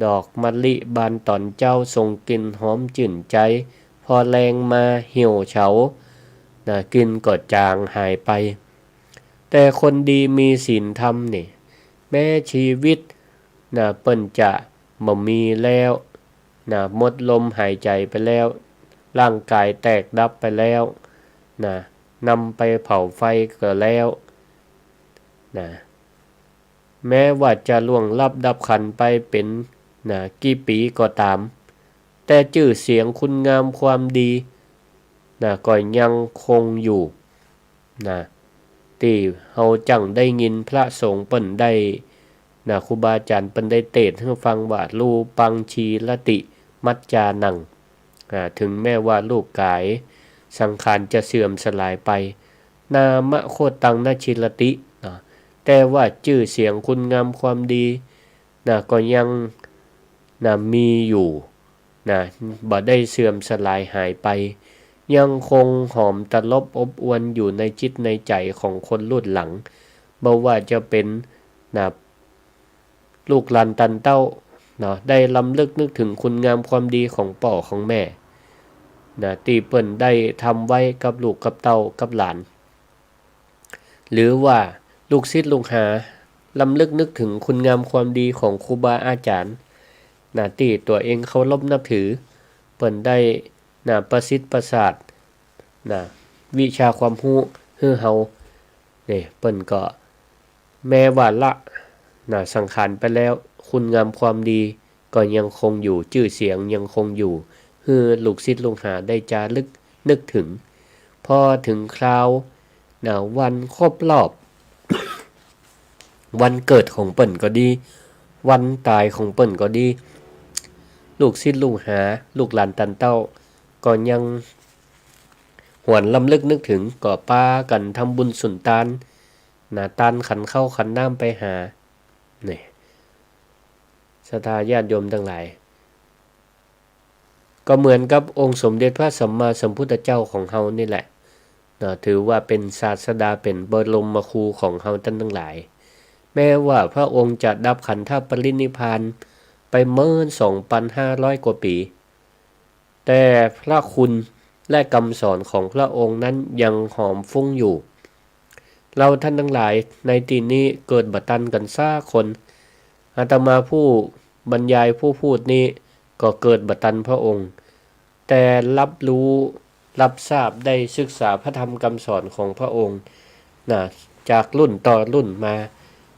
ดอกมะลิบานตอนเจ้าส่งกลิ่นหอมจื่นใจพอแรงมาเหี่ยวเฉากลิ่นก็จางหายไปแต่คนดีมีศีลธรรมนี่แม้ชีวิตเปิ้นจะบ่มีแล้วหมดลมหายใจไปแล้วร่างกายแตกดับไปแล้วนำไปเผาไฟก็แล้วแม้ว่าจะล่วงลับดับขันไปเป็นกี่ปีก็ตามแต่ชื่อเสียงคุณงามความดีก็ยังคงอยู่ที่เฮาจังได้ยินพระสงฆ์เปิ้นได้ครูบาอาจารย์เปิ้นได้เทศน์ให้ฟังว่ารูปังชีรติมัจจานังถึงแม้ว่ารูปกายสังขารจะเสื่อมสลายไปนามะโคตังนชิรติแต่ว่าชื่อเสียงคุณงามความดีก็ยังมีอยู่บ่ได้เสื่อมสลายหายไปยังคงหอมตลบอบอวนอยู่ในจิตในใจของคนรุ่นหลังบ่ว่าจะเป็นลูกหลานตันเต้าได้ลำลึกนึกถึงคุณงามความดีของพ่อของแม่ที่เปิ้นได้ทำไว้กับลูกกับเต้ากับหลานหรือว่าลูกศิษย์ลูกหาลำลึกนึกถึงคุณงามความดีของครูบาอาจารย์ที่ตัวเองเคารพนับถือเปิ้นได้ประสิทธิ์ประสาทวิชาความรู้ให้เฮานี่เปิ้นก็แม้ว่าละสังขารไปแล้วคุณงามความดีก็ยังคงอยู่ชื่อเสียงยังคงอยู่ให้ลูกศิษย์ลูกหาได้จารึกนึกถึงพอถึงคราววันครบรอบ วันเกิดของเปิ้นก็ดีวันตายของเปิ้นก็ดีลูกศิษย์ลูกหาลูกหลานตันเต้าก็ยังหวนลำลึกนึกถึงก็ปากันทำบุญสุนทานตานขันเข้าขันน้ำไปหานี่ศรัทธาญาติโยมทั้งหลายก็เหมือนกับองค์สมเด็จพระสัมมาสัมพุทธเจ้าของเฮานี่แหละถือว่าเป็นศาสดาเป็นบรมครูของเฮาท่านทั้งหลายแม้ว่าพระองค์จะดับขันธปรินิพพานไป12,500 กว่าปีแต่พระคุณและคำสอนของพระองค์นั้นยังหอมฟุ้งอยู่เราท่านทั้งหลายในที่นี้เกิดบัตันกันซ่าคนอาตมาผู้บรรยายผู้พูดนี้ก็เกิดบัตันพระองค์แต่รับรู้รับทราบได้ศึกษาพระธรรมคำสอนของพระองค์จากรุ่นต่อรุ่นมา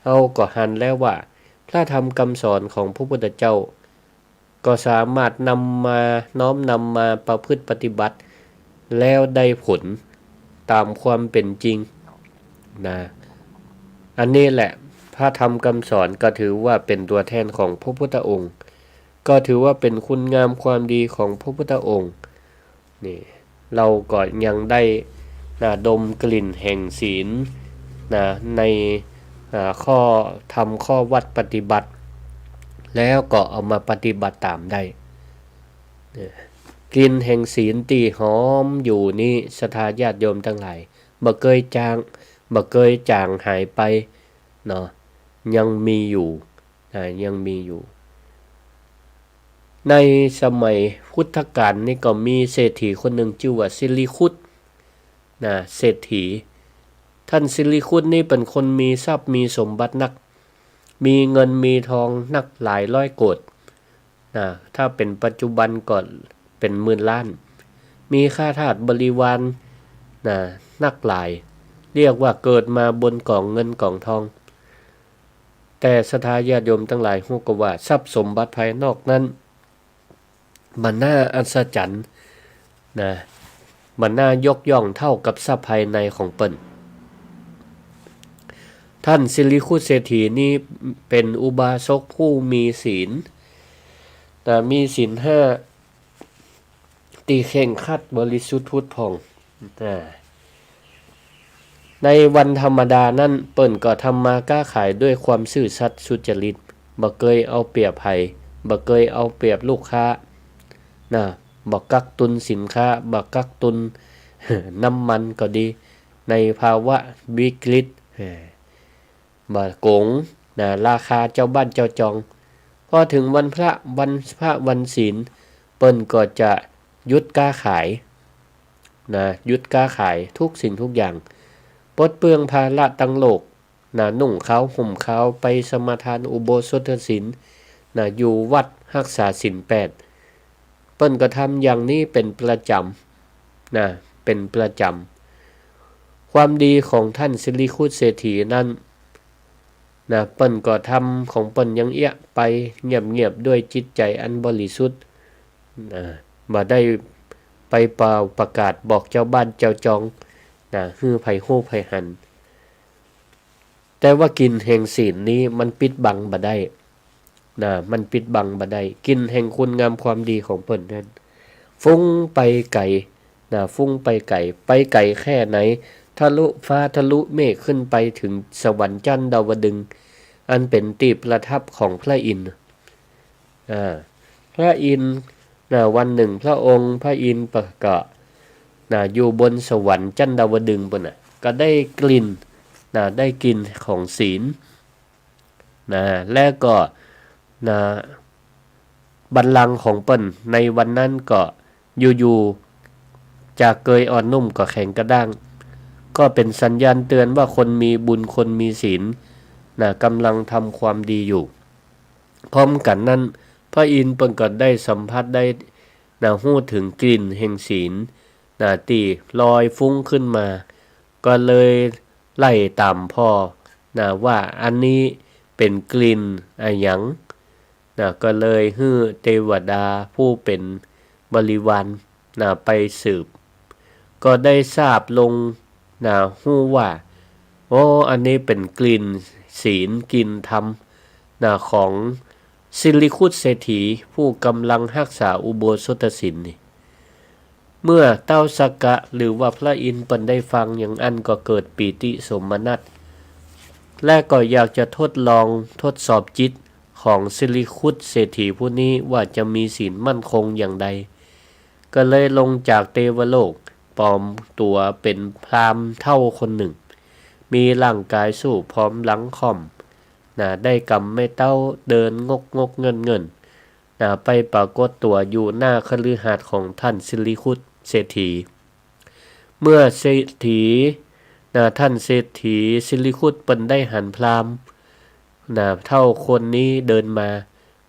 เอาก็หันแล้วว่าพระธรรมคำสอนของพระพุทธเจ้าก็สามารถนำมาน้อมนำมาประพฤติปฏิบัติแล้วได้ผลตามความเป็นจริงอันนี้แหละพระธรรมคำสอนก็ถือว่าเป็นตัวแทนของพระพุทธองค์ก็ถือว่าเป็นคุณงามความดีของพระพุทธองค์นี่เราก็ยังได้ดมกลิ่นแห่งศีลในข้อทำข้อวัดปฏิบัติแล้วก็เอามาปฏิบัติตามได้กลิ่นแห่งศีลตีหอมอยู่นี่ศรัทธาญาติโยมทั้งหลายบ่เคยจางหายไปยังมีอยู่ยังมีอยู่ในสมัยพุทธกาลนี่ก็มีเศรษฐีคนหนึ่งชื่อว่าสิริคุตเศรษฐีท่านสิริคุตนี่เป็นคนมีทรัพย์มีสมบัตินักมีเงินมีทองนักหลายร้อยโกฏถ้าเป็นปัจจุบันก็เป็นหมื่นล้านมีข้าทาสบริวารนักหลายเรียกว่าเกิดมาบนกองเงินกองทอง แต่ศรัทธาญาติโยมทั้งหลายฮู้ก็ว่าทรัพย์สมบัติภายนอกนั้นมันน่าอัศจรรย์นะมันน่ายกย่องเท่ากับทรัพย์ภายในของเปิ้นท่านสิริคุตเศรษฐีนี่เป็นอุบาสกผู้มีศีลแต่มีศีล5ตีเข่งคัดบริสุทธิ์พุทธผ่องในวันธรรมดานั้นเปิ้นก็ทำมาค้าขายด้วยความซื่อสัตย์สุจริตบ่เคยเอาเปรียบไผบ่เคยเอาเปรียบลูกค้านะบ่กักตุนสินค้าบ่กักตุน น้ำมันก็ดีในภาวะวิกฤตบ่โกงนะราคาเจ้าบ้านเจ้าจองพอถึงวันพระวันศีลเปิ้นก็จะหยุดค้าขายนะหยุดค้าขายทุกสิ่งทุกอย่างปลดเปลื้องภาระตั้งโลกนะนุ่งขาวห่มขาวไปสมาทานอุโบสถศีลนะอยู่วัดรักษาศีล8เปิ้นก็ทำอย่างนี้เป็นประจำนะเป็นประจำความดีของท่านสิริคุตเศรษฐีนั้นนะเปิ้นก็ทำของเปิ้นยังเอี้ยไปเงียบๆด้วยจิตใจอันบริสุทธิ์นะบ่ได้ไปเป่าประกาศบอกเจ้าบ้านเจ้าจองนะฮือไผโฮไผหันแต่ว่ากินแห่งศีลนี้มันปิดบังบ่ได้นะมันปิดบังบ่ได้กินแห่งคุณงามความดีของเปิ้นนั้นฟุ้งไปไกลนะฟุ้งไปไกลแค่ไหนทะลุฟ้าทะลุเมฆขึ้นไปถึงสวรรค์จันทร์ดาวดึงส์อันเป็นที่ประทับของพระอินทร์พระอินทร์วันหนึ่งพระองค์พระอินทร์ประกาศอยู่บนสวรรค์จันทร์ดาวดึงส์ปุ่นก็ได้กลิ่นได้กลิ่นของศีลและก็บัลลังก์ของเปิ้นในวันนั้นก็อยู่ๆจากเกยอ่อนนุ่มก็แข็งกระด้างก็เป็นสัญญาณเตือนว่าคนมีบุญคนมีศีลกำลังทำความดีอยู่พร้อมกันนั้นพระอินทร์เปิ้นก็ได้สัมผัสได้ฮู้ถึงกลิ่นแห่งศีลที่ลอยฟุ้งขึ้นมาก็เลยไล่ตามพ่อว่าอันนี้เป็นกลิ่นอะหยังก็เลยฮื้อเทวดาผู้เป็นบริวารไปสืบก็ได้ทราบลงฮู้ว่าอันนี้เป็นกลิ่นศีลกลิ่นธรรมของสิริคุตเศรษฐีผู้กำลังรักษาอุโบสถศีลนี่เมื่อเต้าสักกะหรือว่าพระอินทร์เปิ้นได้ฟังอย่างอันก็เกิดปีติสมนัสและก็อยากจะทดสอบจิตของสิริคุตเศรษฐีผู้นี้ว่าจะมีศีลมั่นคงอย่างใดก็เลยลงจากเทวโลกปลอมตัวเป็นพราหมณ์เท่าคนหนึ่งมีร่างกายสู้พร้อมหลังค่อมได้กำไม่เต้าเดินงกเงินไปปรากฏตัวอยู่หน้าคฤหาสน์ของท่านสิริคุตเศรษฐีเมื่อเศรษฐีท่านเศรษฐีสิริคุตเปิ้นได้หันพราหมณ์เท่าคนนี้เดินมา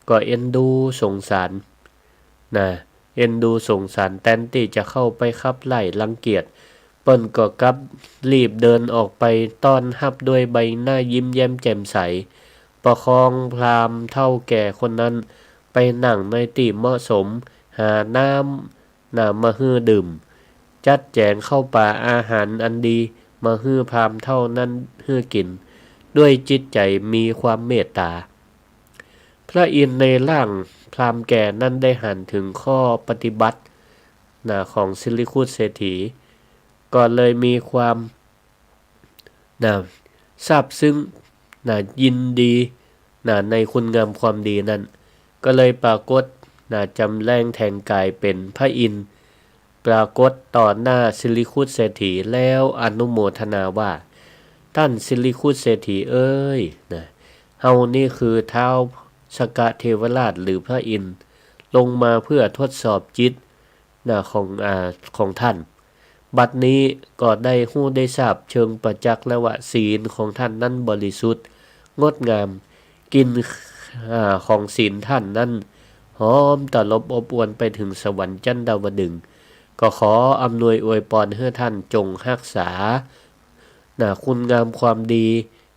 ก็เอ็นดูสงสารเอ็นดูสงสารแทนที่จะเข้าไปขับไล่รังเกียจเปิ้นก็กลับรีบเดินออกไปต้อนรับด้วยใบหน้ายิ้มแย้มแจ่มใสประคองพราหมณ์เท่าแก่คนนั้นไปนั่งในที่เหมาะสมหาน้ำมาฮื้อดื่มจัดแจงเข้าป่าอาหารอันดีมาฮื้อพราหมณ์เท่านั้นฮื้อกินด้วยจิตใจมีความเมตตาพระอินทร์ในร่างพราหมณ์แก่นั้นได้หันถึงข้อปฏิบัติของสิริคุตเศรษฐีก็เลยมีความซาบซึ้งยินดีในคุณงามความดีนั้นก็เลยปรากฏจำแรงแทงกายเป็นพระอินทร์ปรากฏต่อหน้าสิริคุตเศรษฐีแล้วอนุโมทนาว่าท่านสิริคุตเศรษฐีเอ้ยเฮานี่คือเท้าสกเทวราชหรือพระอินทร์ลงมาเพื่อทดสอบจิตของท่านบัดนี้ก็ได้ฮู้ได้ทราบเชิงประจักษ์แล้วว่าศีลของท่านนั้นบริสุทธิ์งดงามกินของศีลท่านนั้นหอมตลบอบอวนไปถึงสวรรค์จันทร์ดาวดึงส์ก็ขออำนวยอวยพรให้ท่านจงรักษาคุณงามความดี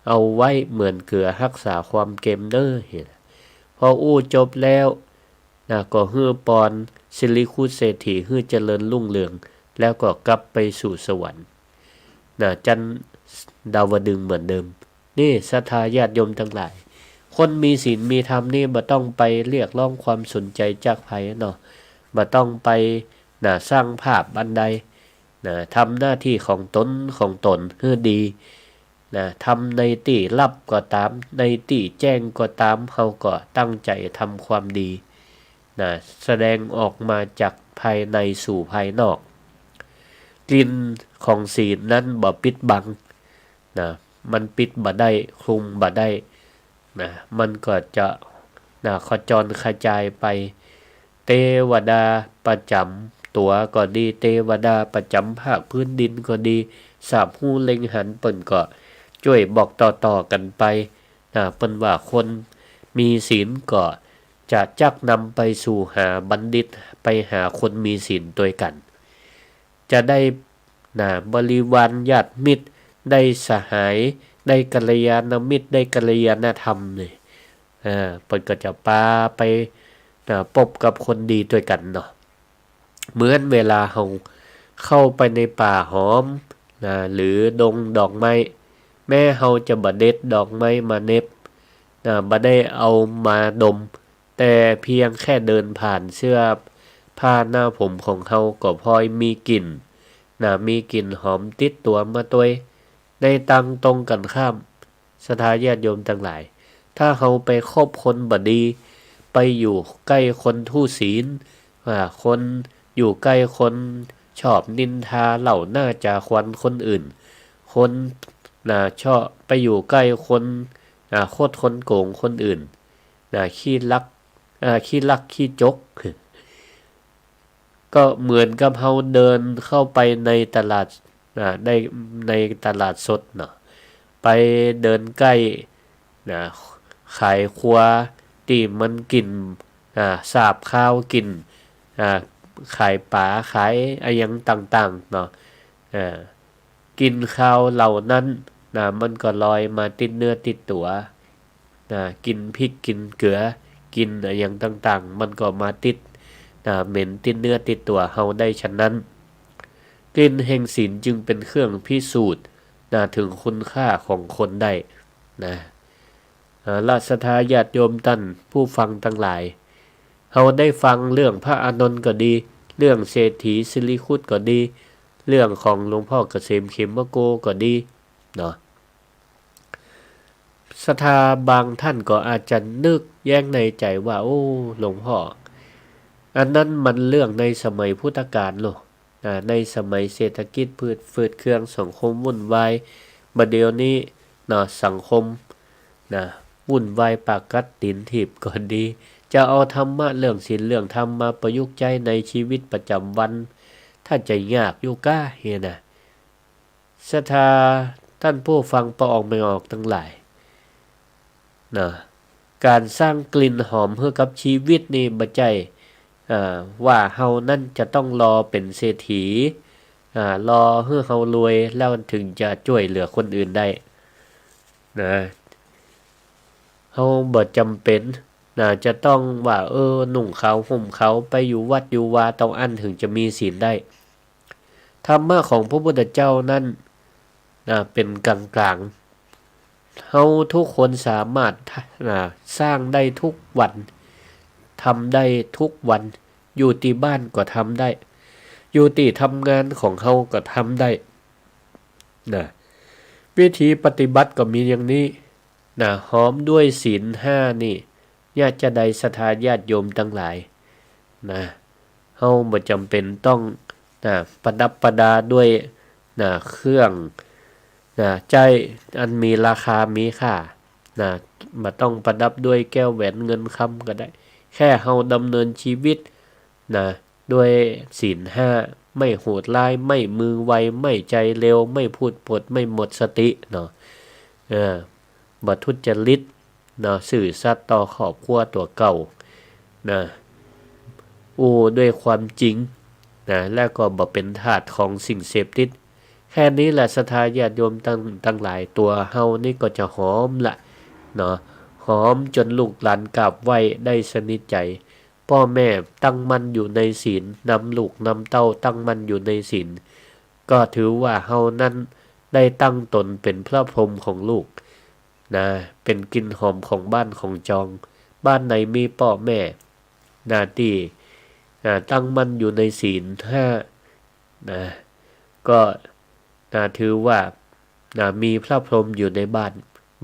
เอาไว้เหมือนเกลือรักษาความเค็มเด้อเห็นพออู้จบแล้วก็ฮื้อปอนสิริคุเศรษฐีฮื้อเจริญรุ่งเรืองแล้วก็กลับไปสู่สวรรค์จันดาวดึงส์เหมือนเดิมนี่ศรัทธาญาติโยมทั้งหลายคนมีศีลมีธรรมนี่บ่ต้องไปเรียกร้องความสนใจจากไผเนาะบ่ต้องไปสร้างภาพอันใดทำหน้าที่ของตนให้ดีทำในที่ลับก็ตามในที่แจ้งก็ตามเฮาก็ตั้งใจทำความดีแสดงออกมาจากภายในสู่ภายนอกกลิ่นของศีลนั้นบ่ปิดบังมันปิดบ่ได้คลุมบ่ได้มันก็จะขจรกระจายไปเทวดาประจำตัวก็ดีเทวดาประจำภาคพื้นดินก็ดีสาบหูเล็งหันเปิ้นก็ช่วยบอกต่อๆกันไปเปิ้นว่าคนมีศีลก็จะจักนำไปสู่หาบัณฑิตไปหาคนมีศีลด้วยกันจะได้บริวารญาติมิตรได้สหายได้กัลยาณมิตรได้กัลยาณธรรมนี่เปิ้นก็จะพาไปพบกับคนดีด้วยกันเนาะเหมือนเวลาเฮาเข้าไปในป่าหอมหรือดงดอกไม้แม้เฮาจะบ่เด็ดดอกไม้มาเน็บบ่ได้เอามาดมแต่เพียงแค่เดินผ่านเสื้อผ้าหน้าผมของเฮาก็พลอยมีกลิ่นมีกลิ่นหอมติดตัวมาตัวในตังตรงกันข้ามศรัทธาญาติโยมทั้งหลายถ้าเฮาไปคบคนบ่ดีไปอยู่ใกล้คนทุศีลคนอยู่ใกล้คนชอบนินทาเหล่าหน้าจาควันคนอื่นคนชอบไปอยู่ใกล้คนโคตรคนโกงคนอื่นขี้ลักขี้จกก็เหมือนกับเฮาเดินเข้าไปในตลาดได้ในตลาดสดเนาะไปเดินใกล้ขายครัวที่มันกินสาบข้าวกินขายปลาขายอะไรอย่างต่างๆเนาะกินข้าวเหล่านั้นมันก็ลอยมาติดเนื้อติดตัวกินพริกกินเกลือกินอะไรอย่างต่างๆมันก็มาติดเหม็นติดเนื้อติดตัวเฮาได้ฉะนั้นกลิ่นแห่งศีลจึงเป็นเครื่องพิสูจน์ถึงคุณค่าของคนได้ราชทายาติโยมท่านผู้ฟังทั้งหลายเฮาได้ฟังเรื่องพระอานนท์ก็ดีเรื่องเศรษฐีสิริคุตก็ดีเรื่องของหลวงพ่อเกษมเขมโกก็ดีเนาะศรัทธาบางท่านก็อาจจะนึกแย้งในใจว่าโอ้หลวงพ่ออันนั้นมันเรื่องในสมัยพุทธกาลโลในสมัยเศรษฐกิจฝืดเครื่องสังคมวุ่นวายบัดเดี๋ยวนี้สังคมวุ่นวายปากกัดตีนถีบก็ดีจะเอาธรรมะเรื่องศีลเรื่องธรรมมาประยุกต์ใช้ในชีวิตประจำวันถ้าจะยากอยู่ก้าเฮียศรัทธาท่านผู้ฟังประออกไม่ออกทั้งหลายการสร้างกลิ่นหอมให้กับชีวิตนี่บ่ใจว่าเฮานั่นจะต้องรอเป็นเศรษฐีรอให้เฮารวยแล้วถึงจะช่วยเหลือคนอื่นได้เฮาบ่จำเป็นจะต้องว่านุ่งขาวห่มขาวไปอยู่วัดอยู่วาต้องอั้นถึงจะมีศีลได้ธรรมะของพระพุทธเจ้านั้นเป็นกลางๆเฮาทุกคนสามารถสร้างได้ทุกวันทำได้ทุกวันอยู่ที่บ้านก็ทำได้อยู่ที่ทำงานของเฮาก็ทำได้วิธีปฏิบัติก็มีอย่างนี้หอมด้วยศีล5นี่ญาติจะได้ศรัทธาญาติโยมทั้งหลายเฮาบ่จำเป็นต้องประดับประดาด้วยเครื่องใจอันมีราคามีค่าบ่ต้องประดับด้วยแก้วแหวนเงินคำก็ได้แค่เฮาดำเนินชีวิตด้วยศีล5ไม่โหดร้ายไม่มือไวไม่ใจเร็วไม่พูดปดไม่หมดสติบ่ทุจริตสื่อสัตย์ต่อครอบครัวตัวเก่าด้วยความจริงแล้วก็บ่เป็นทาสของสิ่งเสพติด แค่นี้แหละศรัทธาญาติโยมตั้งหลายตัวเฮานี่ก็จะหอมละเนาะหอมจนลูกหลานกราบไหว้ได้สนิทใจพ่อแม่ตั้งมั่นอยู่ในศีลนำลูกนำเต้าตั้งมั่นอยู่ในศีลก็ถือว่าเฮานั้นได้ตั้งตนเป็นพระพรหมของลูกนะเป็นกลิ่นหอมของบ้านของจองบ้านไหนมีพ่อแม่นาที่ตั้งมั่นอยู่ในศีลนะก็ถือว่ามีพระพรหมอยู่ในบ้าน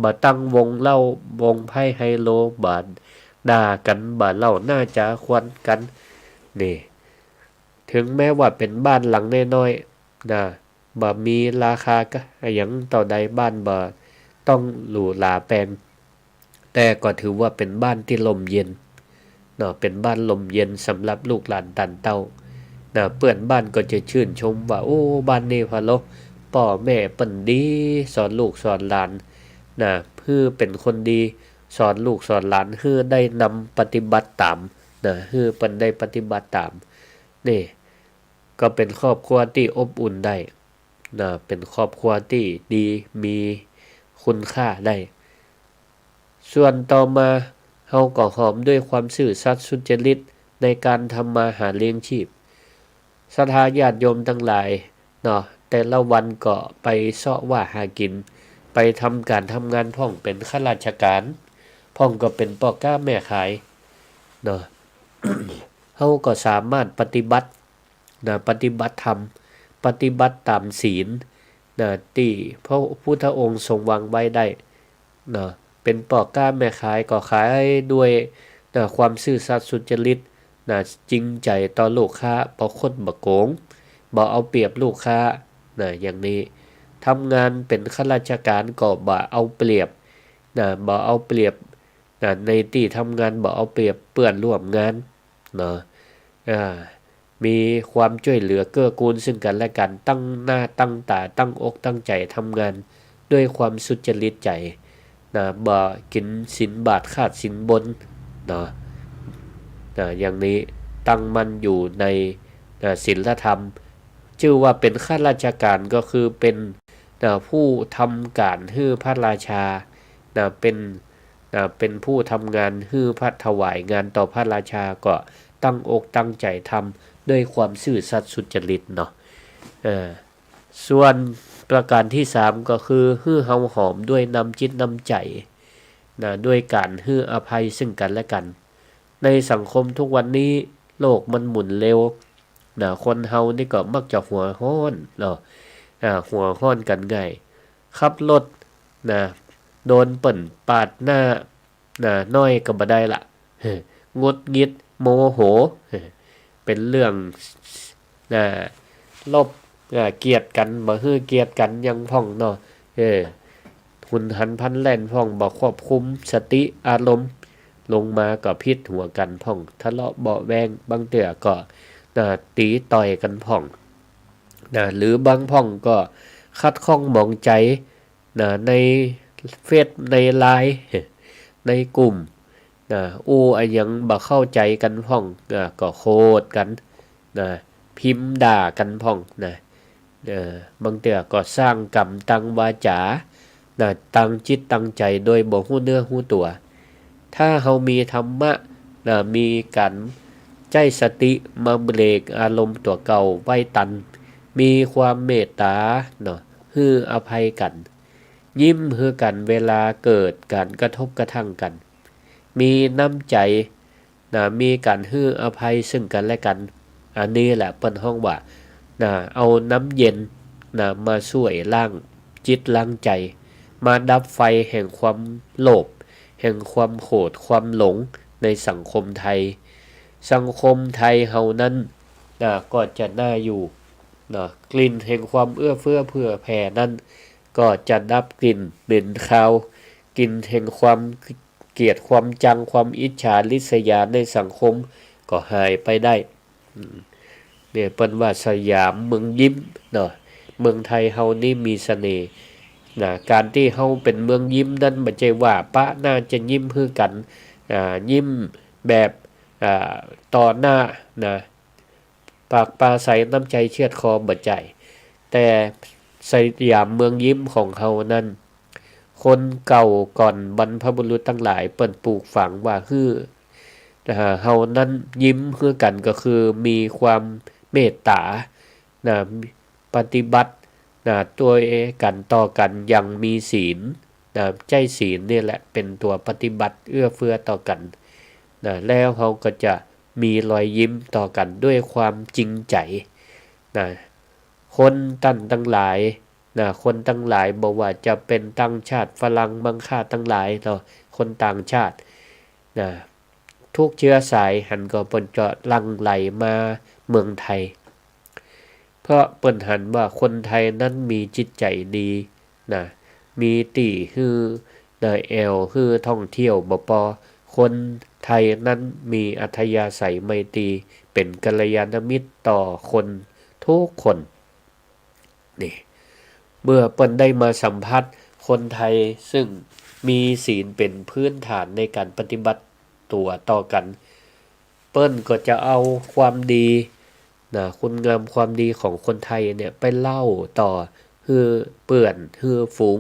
บ่ตั้งวงเล่าวงไพ่ไฮโลบ่ด่ากันบ่เล่าหน้าจาควันกันนี่ถึงแม้ว่าเป็นบ้านหลังน้อยๆบ่มีราคาก็อย่างต่อใดบ้านบ่ต้องหรูหราแปลงแต่ก็ถือว่าเป็นบ้านที่ลมเย็นเป็นบ้านลมเย็นสำหรับลูกหลานตันเต้าเพื่อนบ้านก็จะชื่นชมว่าโอ้บ้านนี้พะโลพ่อแม่เปิ้นดีสอนลูกสอนหลานเพื่อเป็นคนดีสอนลูกสอนหลานเพื่อได้นำปฏิบัติตามเพื่อเปิ้นได้ปฏิบัติตามนี่ก็เป็นครอบครัวที่อบอุ่นได้เป็นครอบครัวที่ดีมีคุณค่าได้ส่วนต่อมาเฮาก็หอมด้วยความซื่อสัตย์สุจริตในการทำมาหาเลี้ยงชีพศรัทธาญาติโยมทั้งหลายแต่ละวันก็ไปเสาะว่าหากินไปทำการทำงานพ่องเป็นข้าราชการพ่องก็เป็นพ่อค้าแม่ขายเฮาก็สามารถปฏิบัติปฏิบัติธรรมปฏิบัติตามศีลที่พระพุทธองค์ทรงวางไว้ได้เป็นพ่อค้าแม่ขายก็ขายด้วยความซื่อสัตย์สุจริตจริงใจต่อลูกค้าบ่คดบ่โกงบ่เอาเปรียบลูกค้าอย่างนี้ทำงานเป็นข้าราชการก็บ่เอาเปรียบบ่เอาเปรียบในที่ทำงานบ่เอาเปรียบเปื้อนร่วมงานมีความช่วยเหลือเกื้อกูลซึ่งกันและกันตั้งหน้าตั้งตาตั้งอกตั้งใจทำงานด้วยความสุจริตใจบ่กินสินบาทขาดสินบนอย่างนี้ตั้งมั่นอยู่ในศีลธรรมชื่อว่าเป็นข้าราชการก็คือเป็นผู้ทำการให้พระราชาเป็นผู้ทำงานให้พระถวายงานต่อพระราชาก็ตั้งอกตั้งใจทำด้วยความซื่อสัตย์สุจริตส่วนประการที่3ก็คือให้เฮาหอมด้วยน้ำจิตน้ำใจด้วยการให้อภัยซึ่งกันและกันในสังคมทุกวันนี้โลกมันหมุนเร็วคนเฮานี่ก็มักจะหัวร้อนหัวร้อนกันง่ายขับรถโดนเปิ่นปาดหน้าน้อยก็บ่ได้ละงดงิดโมโหเป็นเรื่องลบเกลียดกันบ่ฮื้อเกลียดกันยังพ่องหุนหันพลันแล่นพ่องบ่ควบคุมสติอารมณ์ลงมาก็พิษหัวกันพ่องทะเลาะเบาะแวงบางเตื้อก็ตีต่อยกันพ่องหรือบางพ่องก็คัดข้องหมองใจในเฟซในไลน์ในกลุ่มอันยังบ่เข้าใจกันพ่องก็โคตรกันพิมพ์ด่ากันพ่องบางเตื้อก็สร้างกรรมตั้งวาจาตั้งจิตตั้งใจโดยบ่ฮู้เนื้อฮู้ตัวถ้าเฮามีธรรมะมีการใจสติมาเบรกอารมณ์ตัวเก่าไว้ตันมีความเมตตาฮื้ออภัยกันยิ้มฮื้อกันเวลาเกิดการกระทบกระทั่งกันมีน้ำใจมีการฮื้ออภัยซึ่งกันและกันอันนี้แหละเปิ้นฮ้องว่าเอาน้ำเย็นมาช่วยล้างจิตล้างใจมาดับไฟแห่งความโลภแห่งความโกรธความหลงในสังคมไทยสังคมไทยเฮานั้นก็จะน่าอยู่กลิ่นแห่งความเอื้อเฟื้อเผื่อแผ่นั้นก็จะดับกลิ่นเหม็นคาวกลิ่นแห่งความเกลียดความจังความอิจฉาริษยาในสังคมก็หายไปได้เนี่ยเปิ้นว่าสยามเมืองยิ้มเมืองไทยเฮานี่มีเสน่ห์การที่เฮาเป็นเมืองยิ้มนั้นบ่ใช่ว่าปะน่าจะยิ้มคือกันยิ้มแบบต่อหน้าปากปลาใสน้ำใจเชือดคอบ่ใจแต่ สยามเมืองยิ้มของเฮานั้นคนเก่าก่อนบรรพบุรุษทั้งหลายเปิ้นปลูกฝังว่าเฮานั้นยิ้มคือกันก็คือมีความเมตตานะปฏิบัติตัวกันต่อกันอย่างมีศีลใจศีลนี่แหละเป็นตัวปฏิบัติเอื้อเฟื้อต่อกันแล้วเขาก็จะมีรอยยิ้มต่อกันด้วยความจริงใจคนตั้งหลายคนตั้งหลายบอกว่าจะเป็นต่างชาติฝรั่งมังค่าตั้งหลายคนต่างชาติทุกเชื้อสายหันก็เปิ้นจะลังไหลมาเมืองไทยเพราะเปิ้นหันว่าคนไทยนั้นมีจิตใจดีมีตีคือแอวคือท่องเที่ยวบ่ปอคนไทยนั้นมีอัธยาศัยไมตรีเป็นกัลยาณมิตรต่อคนทุกคนนี่เมื่อเปิ้นได้มาสัมผัสคนไทยซึ่งมีศีลเป็นพื้นฐานในการปฏิบัติตัวต่อกันเปิ้นก็จะเอาความดีคุณงามความดีของคนไทยเนี่ยไปเล่าต่อคือเปื่อนคือฝูง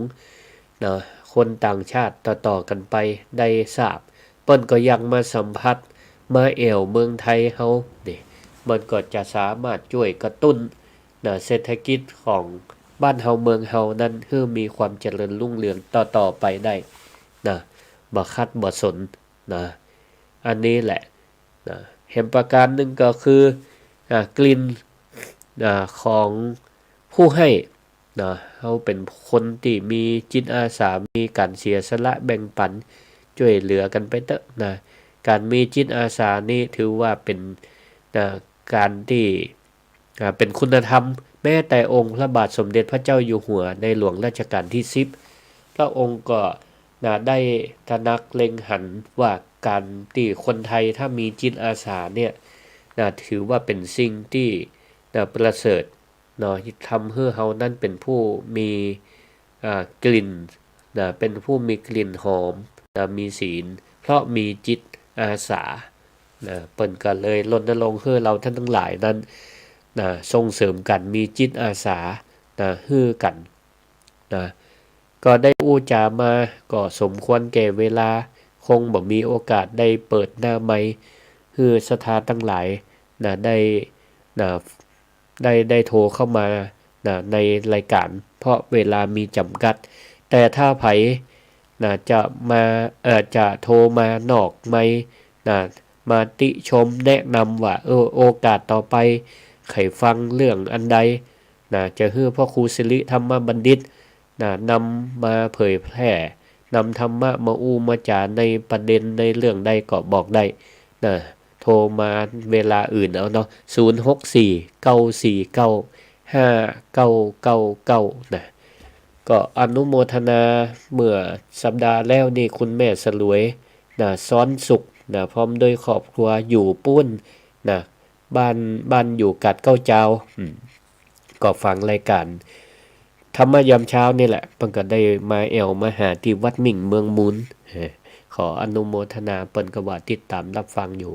คนต่างชาติต่อกันไปได้ทราบเปิ้นก็ยังมาสัมผัสมาแอวเมืองไทยเฮานี่มันก็จะสามารถช่วยกระตุ้นเศรษฐกิจของบ้านเฮาเมืองเฮานั้นคือมีความเจริญรุ่งเรืองต่อไปได้บ่คัดบ่สนอันนี้แหละเห็นประการหนึ่งก็คือกลิ่นของผู้ให้เขาเป็นคนที่มีจิตอาสามีการเสียสละแบ่งปันช่วยเหลือกันไปเถอะการมีจิตอาสานี่ถือว่าเป็นการที่เป็นคุณธรรมแม้แต่องค์พระบาทสมเด็จพระเจ้าอยู่หัวในหลวงรัชกาลที่10พระองค์ก็ได้ตระหนักเล็งหันว่าการที่คนไทยถ้ามีจิตอาสาเนี่ยถือว่าเป็นสิ่งที่ประเสริฐทำให้เฮานั้นเป็นผู้มีกลิ่นเป็นผู้มีกลิ่นหอมมีศีลเพราะมีจิตอาสาเปิ้นก็เลยรณรงค์ให้เราท่านทั้งหลายนั้นส่งเสริมกันมีจิตอาสาฮื้อกันก็ได้อู้จามาก็สมควรแก่เวลาคงบ่มีโอกาสได้เปิดหน้าไมค์คือศรัทธาทั้งหลายได้โทรเข้ามาในรายการเพราะเวลามีจำกัดแต่ถ้าไผจะโทรมานอกไมค์มาติชมแนะนำว่าโอกาสต่อไปใครฟังเรื่องอันใดจะให้พ่อครูสิริธรรมบัณฑิตนำมาเผยแพร่นำธรรมะมาอู้มาจาในประเด็นในเรื่องใดก็บอกได้โทรมาเวลาอื่นเอาเนาะ0649495999ก็อนุโมทนาเมื่อสัปดาห์แล้วนี่คุณแม่สลวยซ้อนสุขพร้อมด้วยครอบครัวอยู่ปุ้นบ้านอยู่กัดเก้าเจ้าก็ฟังรายการธรรมยามเช้านี่แหละเปิ้นก็ได้มามาหาที่วัดมิ่งเมืองมูลขออนุโมทนาเปิ้นก็ว่าติดตามรับฟังอยู่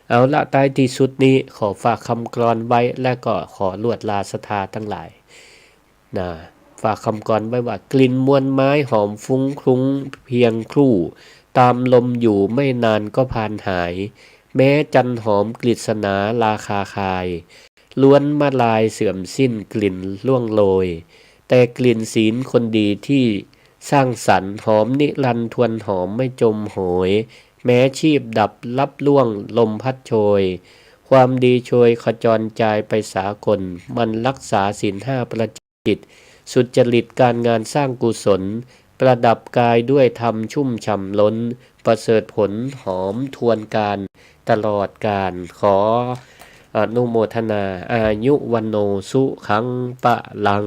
เอาละท้ายที่สุดนี้ขอฝากคำกลอนไว้และก็ขอลวดลาศรัทธาทั้งหลายฝากคำกลอนไว้ว่ากลิ่นมวลไม้หอมฟุ้งคลุ้งเพียงครู่ตามลมอยู่ไม่นานก็พานหายแม้จันหอมกฤษณาราคาคายล้วนมาลายเสื่อมสิ้นกลิ่นล่วงโรยแต่กลิ่นศีลคนดีที่สร้างสรรค์หอมนิรันดร์ทวนหอมไม่จมโหยแม้ชีพดับลับล่วงลมพัดโชยความดีโชยขจรจายไปสากลมันรักษาศีล5ประจิตสุจริตการงานสร้างกุศลประดับกายด้วยธรรมชุ่มฉ่ำล้นประเสริฐผลหอมทวนการตลอดกาลขออนุโมทนาอายุวันโนสุขังปะลัง